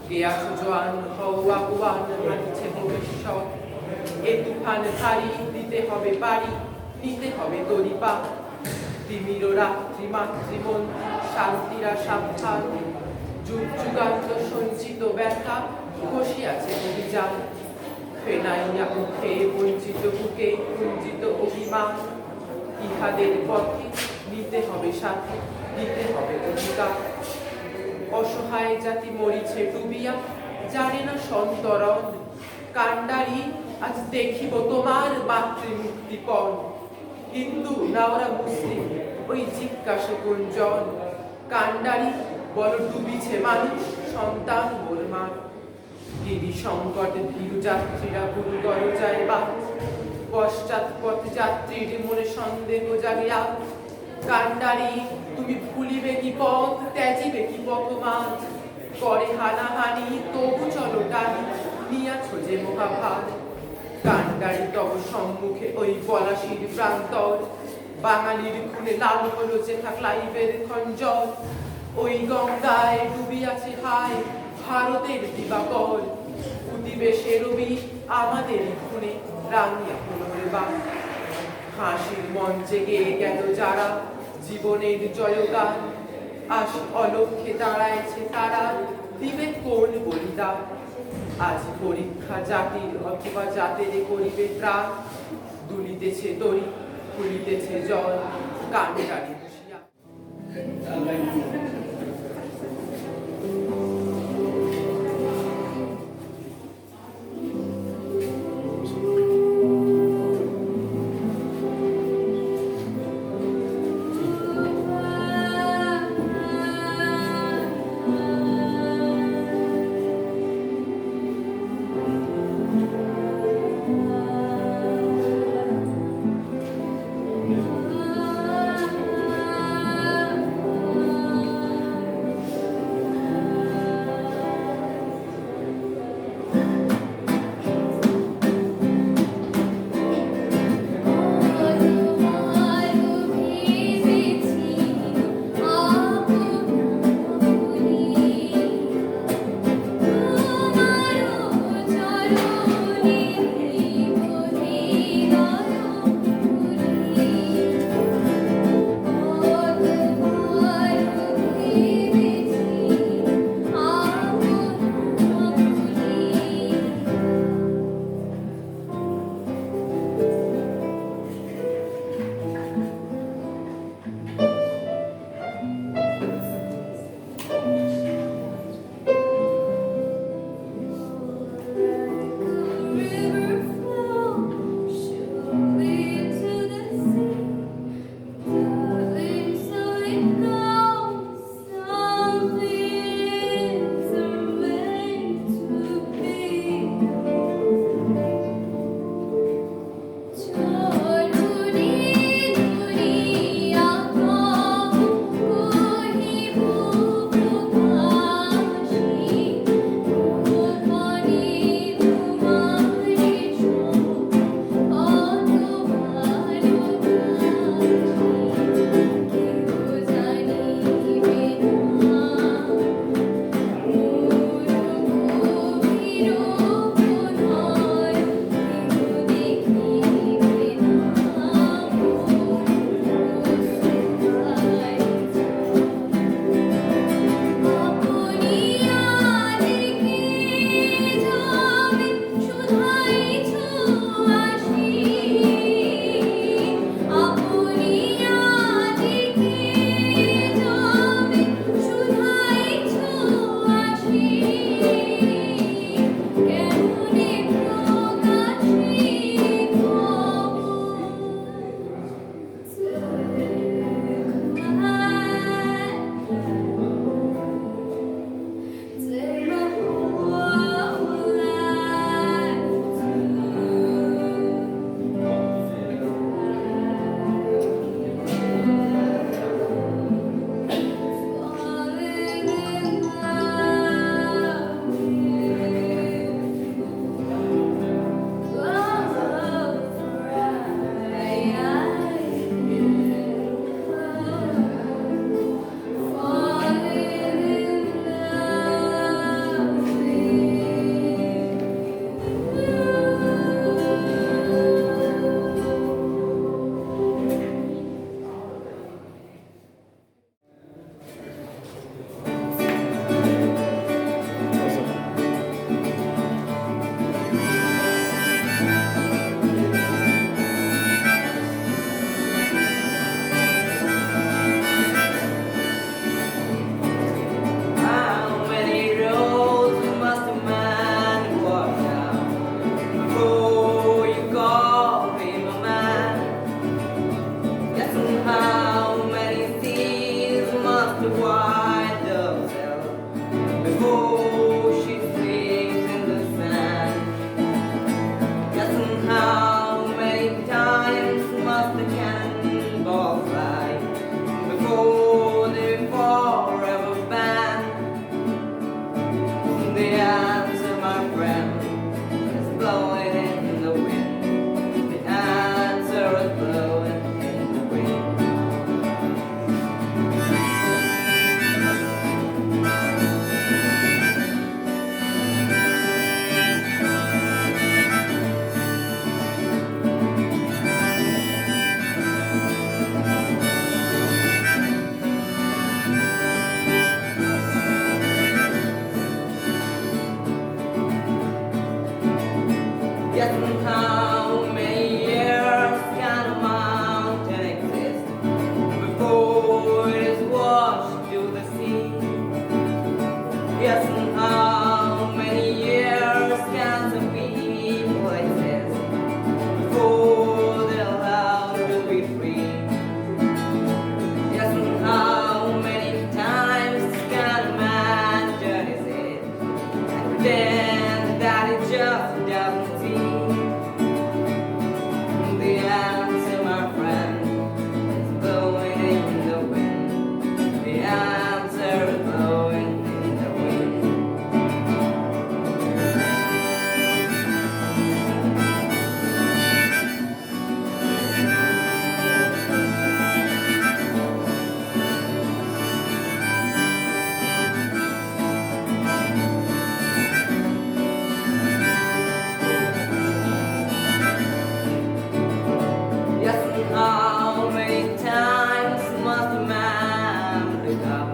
কে আছো জোয়ান, হও আগুয়ান, হাঁটছে ভবিষ্যৎ। এ তুফান ভারী, দিতে হবে পারি, নিতে হবে দড়ি পা। তিমির রাত্রি মাতৃবন্দী, শান্তিরা সাবধান, যুগ যুগান্ত সঞ্চিত ব্যথা বসিয়াছে অভিযান। ফেনাইয়া মুখে বঞ্চিত বুকে কুঞ্চিত অভিমান, ইহাদের পথে নিতে হবে সাথে, দিতে হবে অধিকার। অসহায় জাতি মরিছে ডুবিয়া, জানে না সন্তরণ। কান্ডারি, আজ দেখিব তোমার মাতৃমুক্তিপণ। হিন্দু না ওরা মুসলিম, ওই জিজ্ঞাসা গুঞ্জন। কান্ডারি, বল ডুবিছে মানুষ, সন্তান মোর মান। গিরি সংকট ভীরু যাত্রীরা গুরুতর যায় বা, পশ্চাৎপথ যাত্রীর মনে সন্দেহ জাগিয়া। কান্ডারি, তুমি ভুলিবে কি পথ, ত্যাজিবে কি পথমার্গ। করে হানাহানি, তবু চলো টানি, নিয়াছ যে মহাভার। কান্ডারি, তব সম্মুখে ওই পলাশির প্রান্তর, বাঙালির খুনে লাল হলো যে থাকলাইবের খঞ্জর। ওই গঙ্গায় ডুবিয়াছে হায় ভারতের দিবাকর, উদিবে সে রবি আমাদের খুনে রাঙিয়া পুনর্বা। হাসির মঞ্চে গেয়ে গেল যারা জীবনের জয়গান, আজ অলক্ষ্যে দাঁড়াইছে তারা, দিবে কোন বলিদান। আজ পরীক্ষা জাতির অথবা জাতের করিবে ত্রাণ, দুলিতেছে দড়ি, খুলিতেছে জল, কান্ডারি হুঁশিয়ার। Ah Yes, and how many years can a mountain exist before it is washed to the sea? Yes, and how many years can some people exist before they'll have to be free? Yes, and how many times can a man turn his head and pretend that it just doesn't see? The answer, my friend, is blowing in the wind. The answer is blowing in the wind. Yes, and how many times must a man look up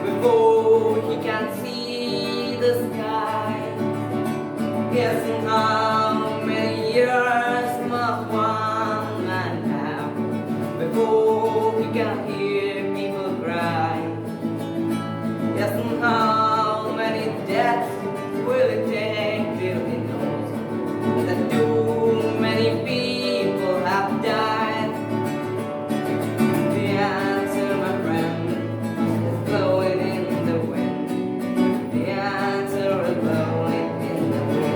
before he can see the sky? Yes, and how many years must one man have before he can hear people cry? Yes, and how many deaths will it take till he knows that too many people have died? The answer, my friend, is blowing in the wind. The answer is blowing in the wind.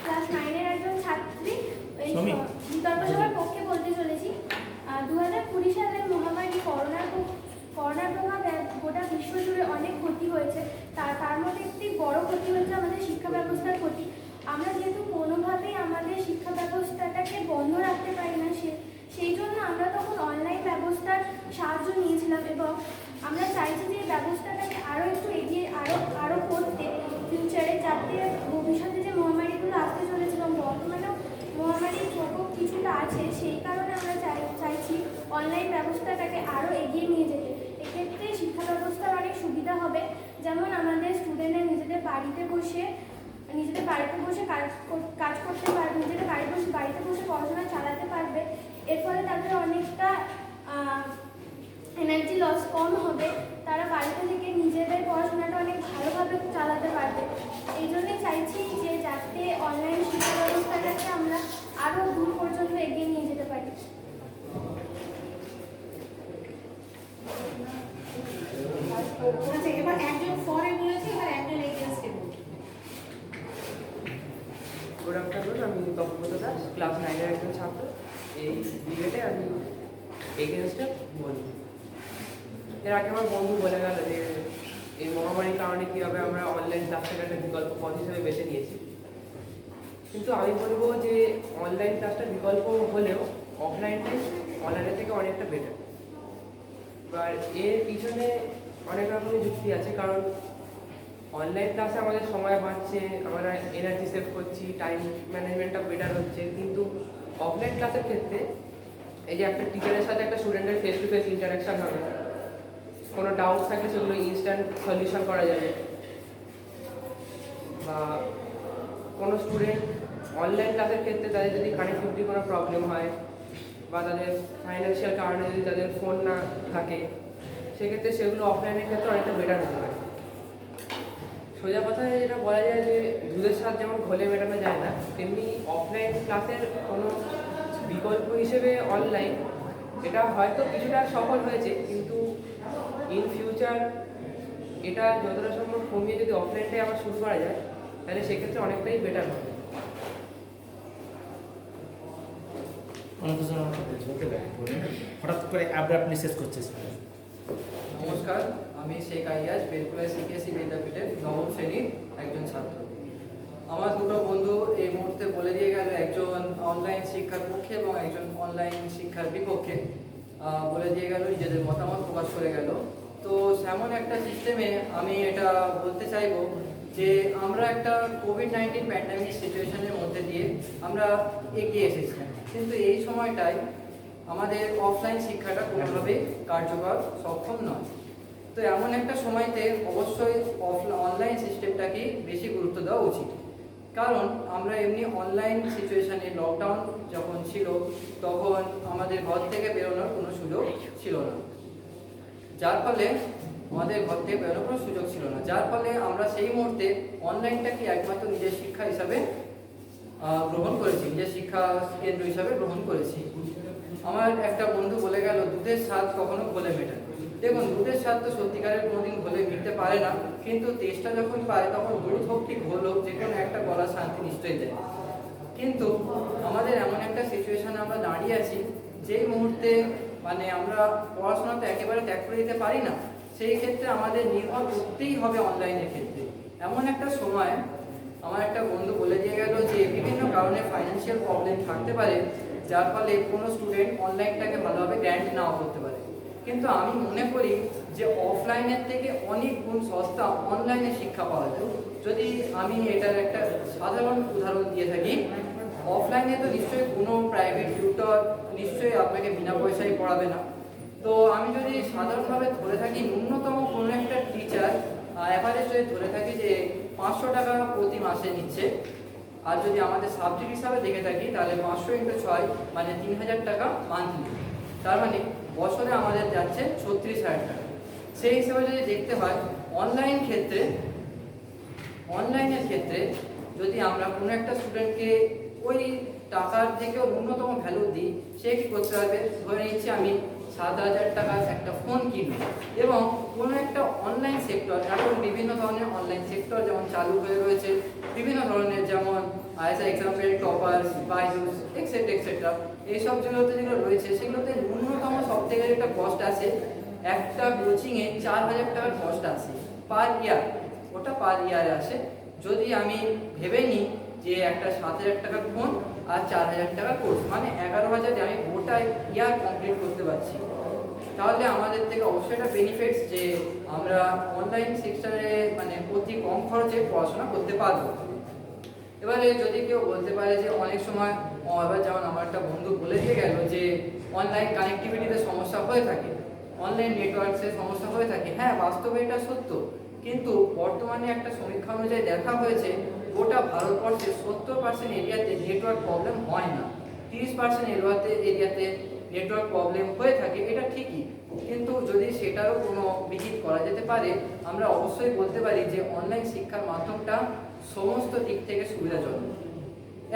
Class 9 এর একজন ছাত্রী এই বিতর্ক সভার পক্ষে বলতে চলেছি। 2020 সালে মহামারী করোনার প্রভাবে গোটা বিশ্ব জুড়ে অনেক ক্ষতি হয়েছে। তার মধ্যে একটি বড় ক্ষতি হয়েছে আমাদের শিক্ষা ব্যবস্থার ক্ষতি। আমরা যেহেতু কোনোভাবেই আমাদের শিক্ষা ব্যবস্থাটাকে বন্ধ রাখতে পারি না, সেই জন্য আমরা তখন অনলাইন ব্যবস্থার সাহায্য নিয়েছিলাম এবং আমরা চাইছি যে এই ব্যবস্থাটাকে আরও একটু এগিয়ে আরও করতে ফিউচারে, যাতে ভবিষ্যতে যে মহামারীগুলো আসতে চলেছে এবং বর্তমানেও মহামারীর প্রকোপ কিছুটা আছে, সেই কারণে আমরা চাইছি অনলাইন ব্যবস্থাটাকে আরও এগিয়ে নিয়ে যেতে। এক্ষেত্রে শিক্ষা ব্যবস্থার অনেক সুবিধা হবে, যেমন আমাদের স্টুডেন্টরা নিজেদের বাড়িতে বসে কাজ করতে পারবে, নিজেদের বাড়িতে বসে পড়াশোনা চালাতে পারবে। এর ফলে তাদের অনেকটা এনার্জি লস কম হবে, তারা বাড়িতে থেকে নিজেদের পড়াশোনাটা অনেক ভালোভাবে চালাতে পারবে। এই জন্যই চাইছি যে যাতে অনলাইন শিক্ষা ব্যবস্থাটাকে আমরা আরও দূর পর্যন্ত এগিয়ে নিয়ে যেতে পারি। আচ্ছা, এবার একজন ফরে বলেছে, এবার একজন এগেইনস্টে বলছে। গুড আফটারনুন, আমি তপব্রত দাস, ক্লাস 9 এর একজন ছাত্র। এই ডিবেটে আমি এগেনস্টে বলবো। এর আগে আমার বন্ধু বলে গেল যে এই মহামারীর কারণে কীভাবে আমরা অনলাইন ক্লাসটাকে একটা বিকল্প পথ হিসেবে বেছে নিয়েছি, কিন্তু আমি বলবো যে অনলাইন ক্লাসটা বিকল্প হলেও অফলাইনটাই অনলাইনের থেকে অনেকটা বেটার। এবার এর পিছনে অনেক রকমের যুক্তি আছে, কারণ অনলাইন ক্লাসে আমাদের সময় বাঁচছে, আমরা এনার্জি সেভ করছি, টাইম ম্যানেজমেন্টটা বেটার হচ্ছে। কিন্তু অফলাইন ক্লাসের ক্ষেত্রে এই যে একটা টিচারের সাথে একটা স্টুডেন্টের ফেস টু ফেস ইন্টারাকশান হবে, কোনো ডাউট থাকলে সেগুলো ইনস্ট্যান্ট সলিউশন করা যাবে। বা কোনো স্টুডেন্ট অনলাইন ক্লাসের ক্ষেত্রে তাদের যদি কানেক্টিভিটি কোনো প্রবলেম হয় বা তাদের ফাইন্যান্সিয়াল কারণে যদি তাদের ফোন না থাকে, সেক্ষেত্রে সেগুলো অফলাইনের ক্ষেত্রে অনেকটা বেটার হতে পারে। সোজা কথায় যেটা বলা যায় যে দুধের স্বাদ যেমন ঘোলে মেটানো যায় না, তেমনি অফলাইন ক্লাসের কোনো বিকল্প হিসেবে অনলাইন এটা হয়তো কিছুটা সফল হয়েছে, কিন্তু ইন ফিউচার এটা যতটা সম্ভব কমিয়ে যদি অফলাইনটাই আবার শুরু করা যায়, তাহলে সেক্ষেত্রে অনেকটাই বেটার হবে। হঠাৎ করে আপনি শেষ করছেন। নমস্কার, আমি শেখ আইয়াজ, বেলকুলা সিকেএসি বিদ্যাপীঠের নবম শ্রেণীর একজন ছাত্র। আমার দুটো বন্ধু এই মুহূর্তে বলে দিয়ে গেল, একজন অনলাইন শিক্ষা শিক্ষার পক্ষে এবং একজন অনলাইন শিক্ষার বিপক্ষে বলে দিয়ে গেল, নিজেদের মতামত প্রকাশ করে গেল। তো এমন একটা সিস্টেমে আমি এটা বলতে চাইবো যে আমরা একটা কোভিড-19 প্যান্ডামিক সিচুয়েশনের মধ্যে দিয়ে আমরা এগিয়ে এসেছি, কিন্তু এই সময়টায় আমাদের অফলাইন শিক্ষাটা কোনোভাবেই কার্যকর সক্ষম নয়। তো এমন একটা সময়তে অবশ্যই অনলাইন সিস্টেমটাকে বেশি গুরুত্ব দেওয়া উচিত, কারণ আমরা এমনি অনলাইন সিচুয়েশানে লকডাউন যখন ছিল তখন আমাদের ঘর থেকে বেরোনোর কোনো সুযোগ ছিল না, যার ফলে আমরা সেই মুহূর্তে অনলাইনটাকে একমাত্র নিজের শিক্ষা হিসাবে গ্রহণ করেছি, নিজের শিক্ষা কেন্দ্র হিসাবে গ্রহণ করেছি। আমার একটা বন্ধু বলে গেল, দুধের স্বাদ কখনো ঘোলে মেটে না। দেখুন, দুধের স্বাদ তো সত্যিকারের কোনোদিন ঘোলে মিটতে পারে না, কিন্তু তেষ্টা যখন পায় তখন দুধ হোক কি ঘোল হোক, যে কোনো একটা গলা শান্তি নিশ্চয়ই দেয়। কিন্তু আমাদের এমন একটা সিচুয়েশনে আমরা দাঁড়িয়ে আছি যেই মুহূর্তে মানে আমরা পড়াশোনা তো একেবারে ত্যাগ করে দিতে পারি না, সেই ক্ষেত্রে আমাদের নির্ভর করতেই হবে অনলাইনের ক্ষেত্রে। এমন একটা সময় আমার একটা বন্ধু বলে দিয়ে গেল যে বিভিন্ন কারণে ফাইন্যান্সিয়াল প্রবলেম থাকতে পারে, যার ফলে কোনো স্টুডেন্ট অনলাইনটাকে ভালোভাবে গ্র্যান্ড নাও করতে পারে। কিন্তু আমি মনে করি যে অফলাইনের থেকে অনেক গুণ সস্তা অনলাইনে শিক্ষা পাওয়া যায়। যদি আমি এটার একটা সাধারণ উদাহরণ দিয়ে থাকি, অফলাইনে তো নিশ্চয়ই কোনো প্রাইভেট টিউটর নিশ্চয়ই আপনাকে বিনা পয়সায় পড়াবে না। তো আমি যদি সাধারণভাবে ধরে থাকি, ন্যূনতম কোনো একটা টিচার অ্যাভারেজ যদি ধরে থাকি যে 500 টাকা প্রতি মাসে নিচ্ছে, আর যদি আমাদের সাবজেক্ট হিসাবে দেখে থাকি তাহলে 500 × 6 মানে 3000 টাকা মান্থলি, তার মানে বছরে আমাদের যাচ্ছে 36,000 টাকা। সেই হিসাবে যদি দেখতে হয় অনলাইনের ক্ষেত্রে যদি আমরা কোনো একটা স্টুডেন্টকে ওই টাকার থেকেও ন্যূনতম ভ্যালু দিই, সে কী করতে পারবে, ধরে নিচ্ছি আমি 7,000 টাকার একটা ফোন কিনবে, এবং কোনো একটা অনলাইন সেক্টর, এখন বিভিন্ন ধরনের অনলাইন সেক্টর যেমন চালু হয়ে রয়েছে, বিভিন্ন ধরনের, যেমন এক্সাম্পল টপার্স, বাইজুস এক্সেট্রা, এইসব যেগুলো রয়েছে সেগুলোতে ন্যূনতম সব থেকে একটা কস্ট আছে, একটা কোচিংয়ে 4,000 টাকার কস্ট আছে পার ইয়ার, ওটা পার ইয়ারে আসে। যদি আমি ভেবে নিই যে একটা 7,000 টাকার ফোন আর 4,000 টাকার কোর্স, মানে 11,000 আমি গোটা ইয়ার কমপ্লিট করতে পারছি, তাহলে আমাদের থেকে অবশ্যই একটা বেনিফিটস যে আমরা অনলাইন সেক্টরে মানে অতি কম খরচে পড়াশোনা করতে পারবো। এবারে যদি কেউ বলতে পারে যে অনেক সময়, এবার যেমন আমার একটা বন্ধু বলে দিয়ে গেল যে অনলাইন কানেক্টিভিটিতে সমস্যা হয়ে থাকে, অনলাইন নেটওয়ার্কসের সমস্যা হয়ে থাকে। হ্যাঁ, বাস্তবে এটা সত্য, কিন্তু বর্তমানে একটা সমীক্ষা অনুযায়ী দেখা হয়েছে গোটা ভারতবর্ষে 70% এরিয়াতে নেটওয়ার্ক প্রবলেম হয় না, 30% এরিয়াতে নেটওয়ার্ক প্রবলেম হয়ে থাকে। এটা ঠিকই, কিন্তু যদি সেটারও কোনো বিহিত করা যেতে পারে, আমরা অবশ্যই বলতে পারি যে অনলাইন শিক্ষার মাধ্যমটা সমস্ত দিক থেকে সুবিধাজনক।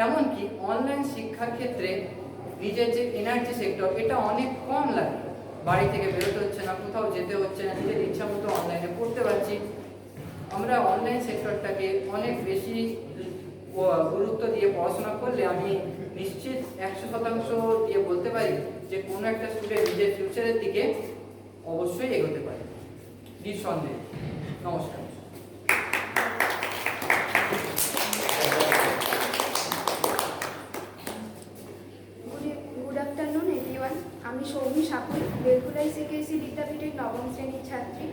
এমনকি অনলাইন শিক্ষার ক্ষেত্রে নিজের যে এনার্জি সেক্টর, এটা অনেক কম লাগে, বাড়ি থেকে বেরোতে হচ্ছে না, কোথাও যেতে হচ্ছে না, নিজের ইচ্ছা মতো অনলাইনে পড়তে পারছি। আমরা অনলাইন সেক্টরটাকে অনেক বেশি গুরুত্ব দিয়ে পড়াশোনা করলে আমি নিশ্চিত 100% দিয়ে বলতে পারি যে কোনো একটা স্টুডেন্ট নিজের ফিউচারের দিকে অবশ্যই এগোতে পারে, নিঃসন্দেহে। নমস্কার। Good afternoon everyone. আমি সৌমি সাকুল, বেলকুলাই সিকেএসি বিদ্যাপীঠের 9ম শ্রেণীর ছাত্রী।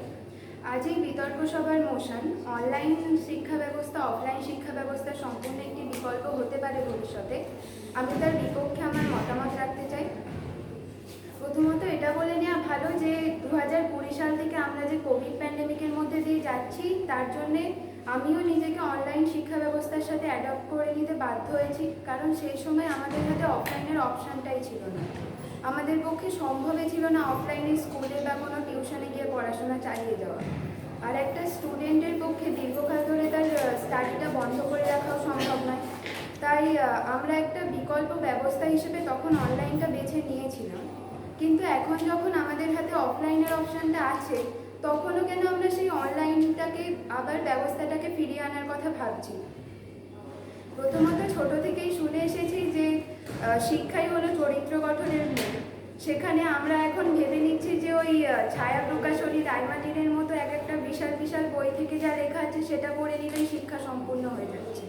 আজ এই বিতর্ক সভার মোশন, অনলাইন শিক্ষা ব্যবস্থা অফলাইন শিক্ষা ব্যবস্থা সম্পূর্ণ একটি বিকল্প হতে পারে ভবিষ্যতে, আমি তার বিপক্ষে আমার মতামত রাখতে চাই। প্রথমত এটা বলে নেওয়া ভালো যে 2020 সাল থেকে আমরা যে কোভিড প্যান্ডেমিকের মধ্যে দিয়ে যাচ্ছি, তার জন্যে আমিও নিজেকে অনলাইন শিক্ষা ব্যবস্থার সাথে অ্যাডপ্ট করে নিতে বাধ্য হয়েছি, কারণ সেই সময় আমাদের হাতে অফলাইনের অপশানটাই ছিল না। আমাদের পক্ষে সম্ভবই ছিল না অফলাইনে স্কুলে বা কোনো টিউশনে গিয়ে পড়াশোনা চালিয়ে যাওয়া। আর একটা স্টুডেন্টের পক্ষে দীর্ঘকাল ধরে তার স্টাডিটা বন্ধ করে রাখাও সম্ভব নয়। তাই আমরা একটা বিকল্প ব্যবস্থা হিসেবে তখন অনলাইনটা বেছে নিয়েছিলাম, কিন্তু এখন যখন আমাদের হাতে অফলাইনের অপশানটা আছে, তখনও কেন আমরা সেই অনলাইনটাকে আবার ব্যবস্থাটাকে ফিরিয়ে আনার কথা ভাবছি। প্রথমত ছোট থেকেই শুনে এসেছি যে শিক্ষাই হলো চরিত্র গঠনের মূল। সেখানে আমরা এখন ভেবে নিচ্ছি যে ওই ছায়া প্রকাশনী, রায়মাটিনের মতো এক একটা বিশাল বিশাল বই থেকে যা লেখা আছে সেটা পড়ে নিলেই শিক্ষা সম্পূর্ণ হয়ে যাচ্ছে,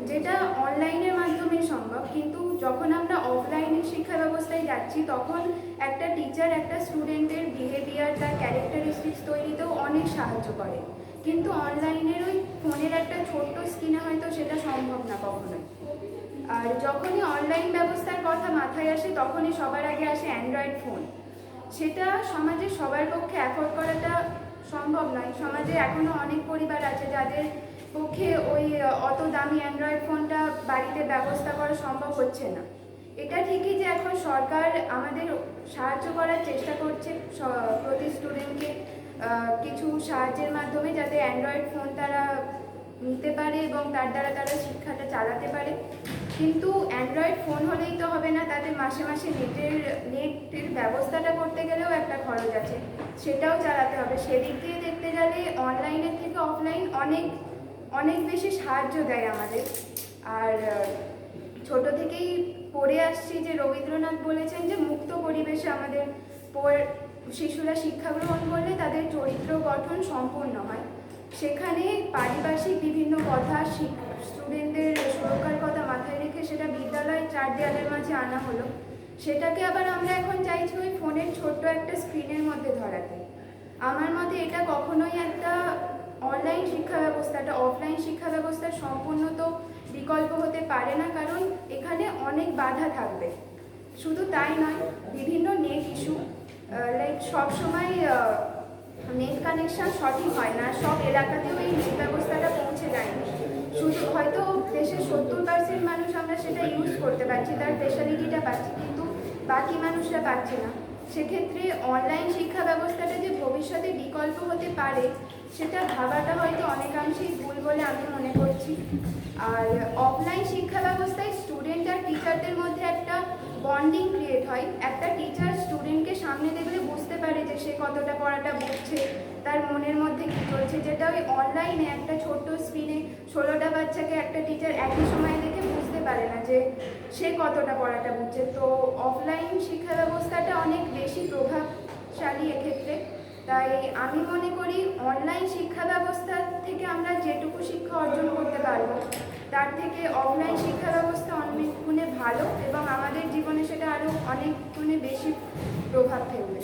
যেটা অনলাইনের মাধ্যমে সম্ভব, কিন্তু যখন আমরা অফলাইনে শিক্ষা ব্যবস্থায় যাচ্ছি তখন একটা টিচার একটা স্টুডেন্টের বিহেভিয়ার, তার ক্যারেক্টারিস্টিক্স তৈরিতেও অনেক সাহায্য করে, কিন্তু অনলাইনের ওই ফোনের একটা ছোট্ট স্ক্রিনে হয়তো সেটা সম্ভব না কখনোই। আর যখনই অনলাইন ব্যবস্থার কথা মাথায় আসে তখনই সবার আগে আসে অ্যান্ড্রয়েড ফোন। সেটা সমাজে সবার পক্ষে অ্যাফোর্ড করাটা সম্ভব নয়। সমাজে এখনও অনেক পরিবার আছে যাদের পক্ষে ওই অত দামি অ্যান্ড্রয়েড ফোনটা বাড়িতে ব্যবস্থা করা সম্ভব হচ্ছে না। এটা ঠিকই যে এখন সরকার আমাদের সাহায্য করার চেষ্টা করছে প্রতি স্টুডেন্টকে কিছু সাহায্যের মাধ্যমে, যাতে অ্যান্ড্রয়েড ফোন তারা নিতে পারে এবং তার দ্বারা তারা শিক্ষাটা চালাতে পারে। কিন্তু অ্যান্ড্রয়েড ফোন হলেই তো হবে না, তাদের মাসে মাসে নেটের ব্যবস্থাটা করতে গেলেও একটা খরচ আছে, সেটাও চালাতে হবে। সেদিক দিয়ে দেখতে গেলে অনলাইনের থেকে অফলাইন অনেক অনেক বেশি সাহায্য দেয় আমাদের। আর ছোট থেকেই পড়ে আসছি যে রবীন্দ্রনাথ বলেছেন যে মুক্ত পরিবেশে আমাদের শিশুরা শিক্ষা গ্রহণ করলে তাদের চরিত্র গঠন সম্পূর্ণ হয়। সেখানে পারিপার্শ্বিক বিভিন্ন কথা, স্টুডেন্টদের সুরক্ষার কথা মাথায় রেখে সেটা বিদ্যালয়ের 4 দেয়ালের মাঝে আনা হলো। সেটাকে আবার আমরা এখন চাইছি ওই ফোনের ছোট্ট একটা স্ক্রিনের মধ্যে ধরাতে। আমার মতে এটা কখনোই একটা অনলাইন শিক্ষা ব্যবস্থাটা অফলাইন শিক্ষা ব্যবস্থার সম্পূর্ণ তো বিকল্প হতে পারে না, কারণ এখানে অনেক বাধা থাকবে। শুধু তাই নয়, বিভিন্ন নেট ইস্যু, লাইক সবসময় নেট কানেকশন সঠিক হয় না, সব এলাকাতেও এই নেট ব্যবস্থাটা পৌঁছে যায়নি। শুধু হয়তো দেশের 70% মানুষ আমরা সেটা ইউজ করতে পারছি, তার ফেসিলিটিটা পাচ্ছি, কিন্তু বাকি মানুষরা পাচ্ছে না। সেক্ষেত্রে অনলাইন শিক্ষা ব্যবস্থাটা যে ভবিষ্যতে বিকল্প হতে পারে সেটা ভাবাটা হয়তো অনেকাংশেই ভুল বলে আমি মনে করছি। আর অফলাইন শিক্ষা ব্যবস্থায় স্টুডেন্ট আর টিচারদের মধ্যে একটা বন্ডিং ক্রিয়েট হয়। একটা টিচার স্টুডেন্টকে সামনে দেখলে বুঝতে পারে যে সে কতটা পড়াটা বুঝছে, তার মনের মধ্যে কী চলছে, যেটা ওই অনলাইনে একটা ছোট্ট স্ক্রিনে 16টা বাচ্চাকে একটা টিচার একই সময় দেখে বুঝতে পারে না যে সে কতটা পড়াটা বুঝছে। তো অফলাইন শিক্ষা ব্যবস্থাটা অনেক বেশি প্রভাবশালী এক্ষেত্রে। তাই আমি মনে করি অনলাইন শিক্ষা ব্যবস্থা থেকে আমরা যেটুকু শিক্ষা অর্জন করতে পারবো তার থেকে অফলাইন শিক্ষা ব্যবস্থা অনেক গুণে ভালো, এবং আমাদের জীবনে সেটা আরও অনেক গুণে বেশি প্রভাব ফেলবে।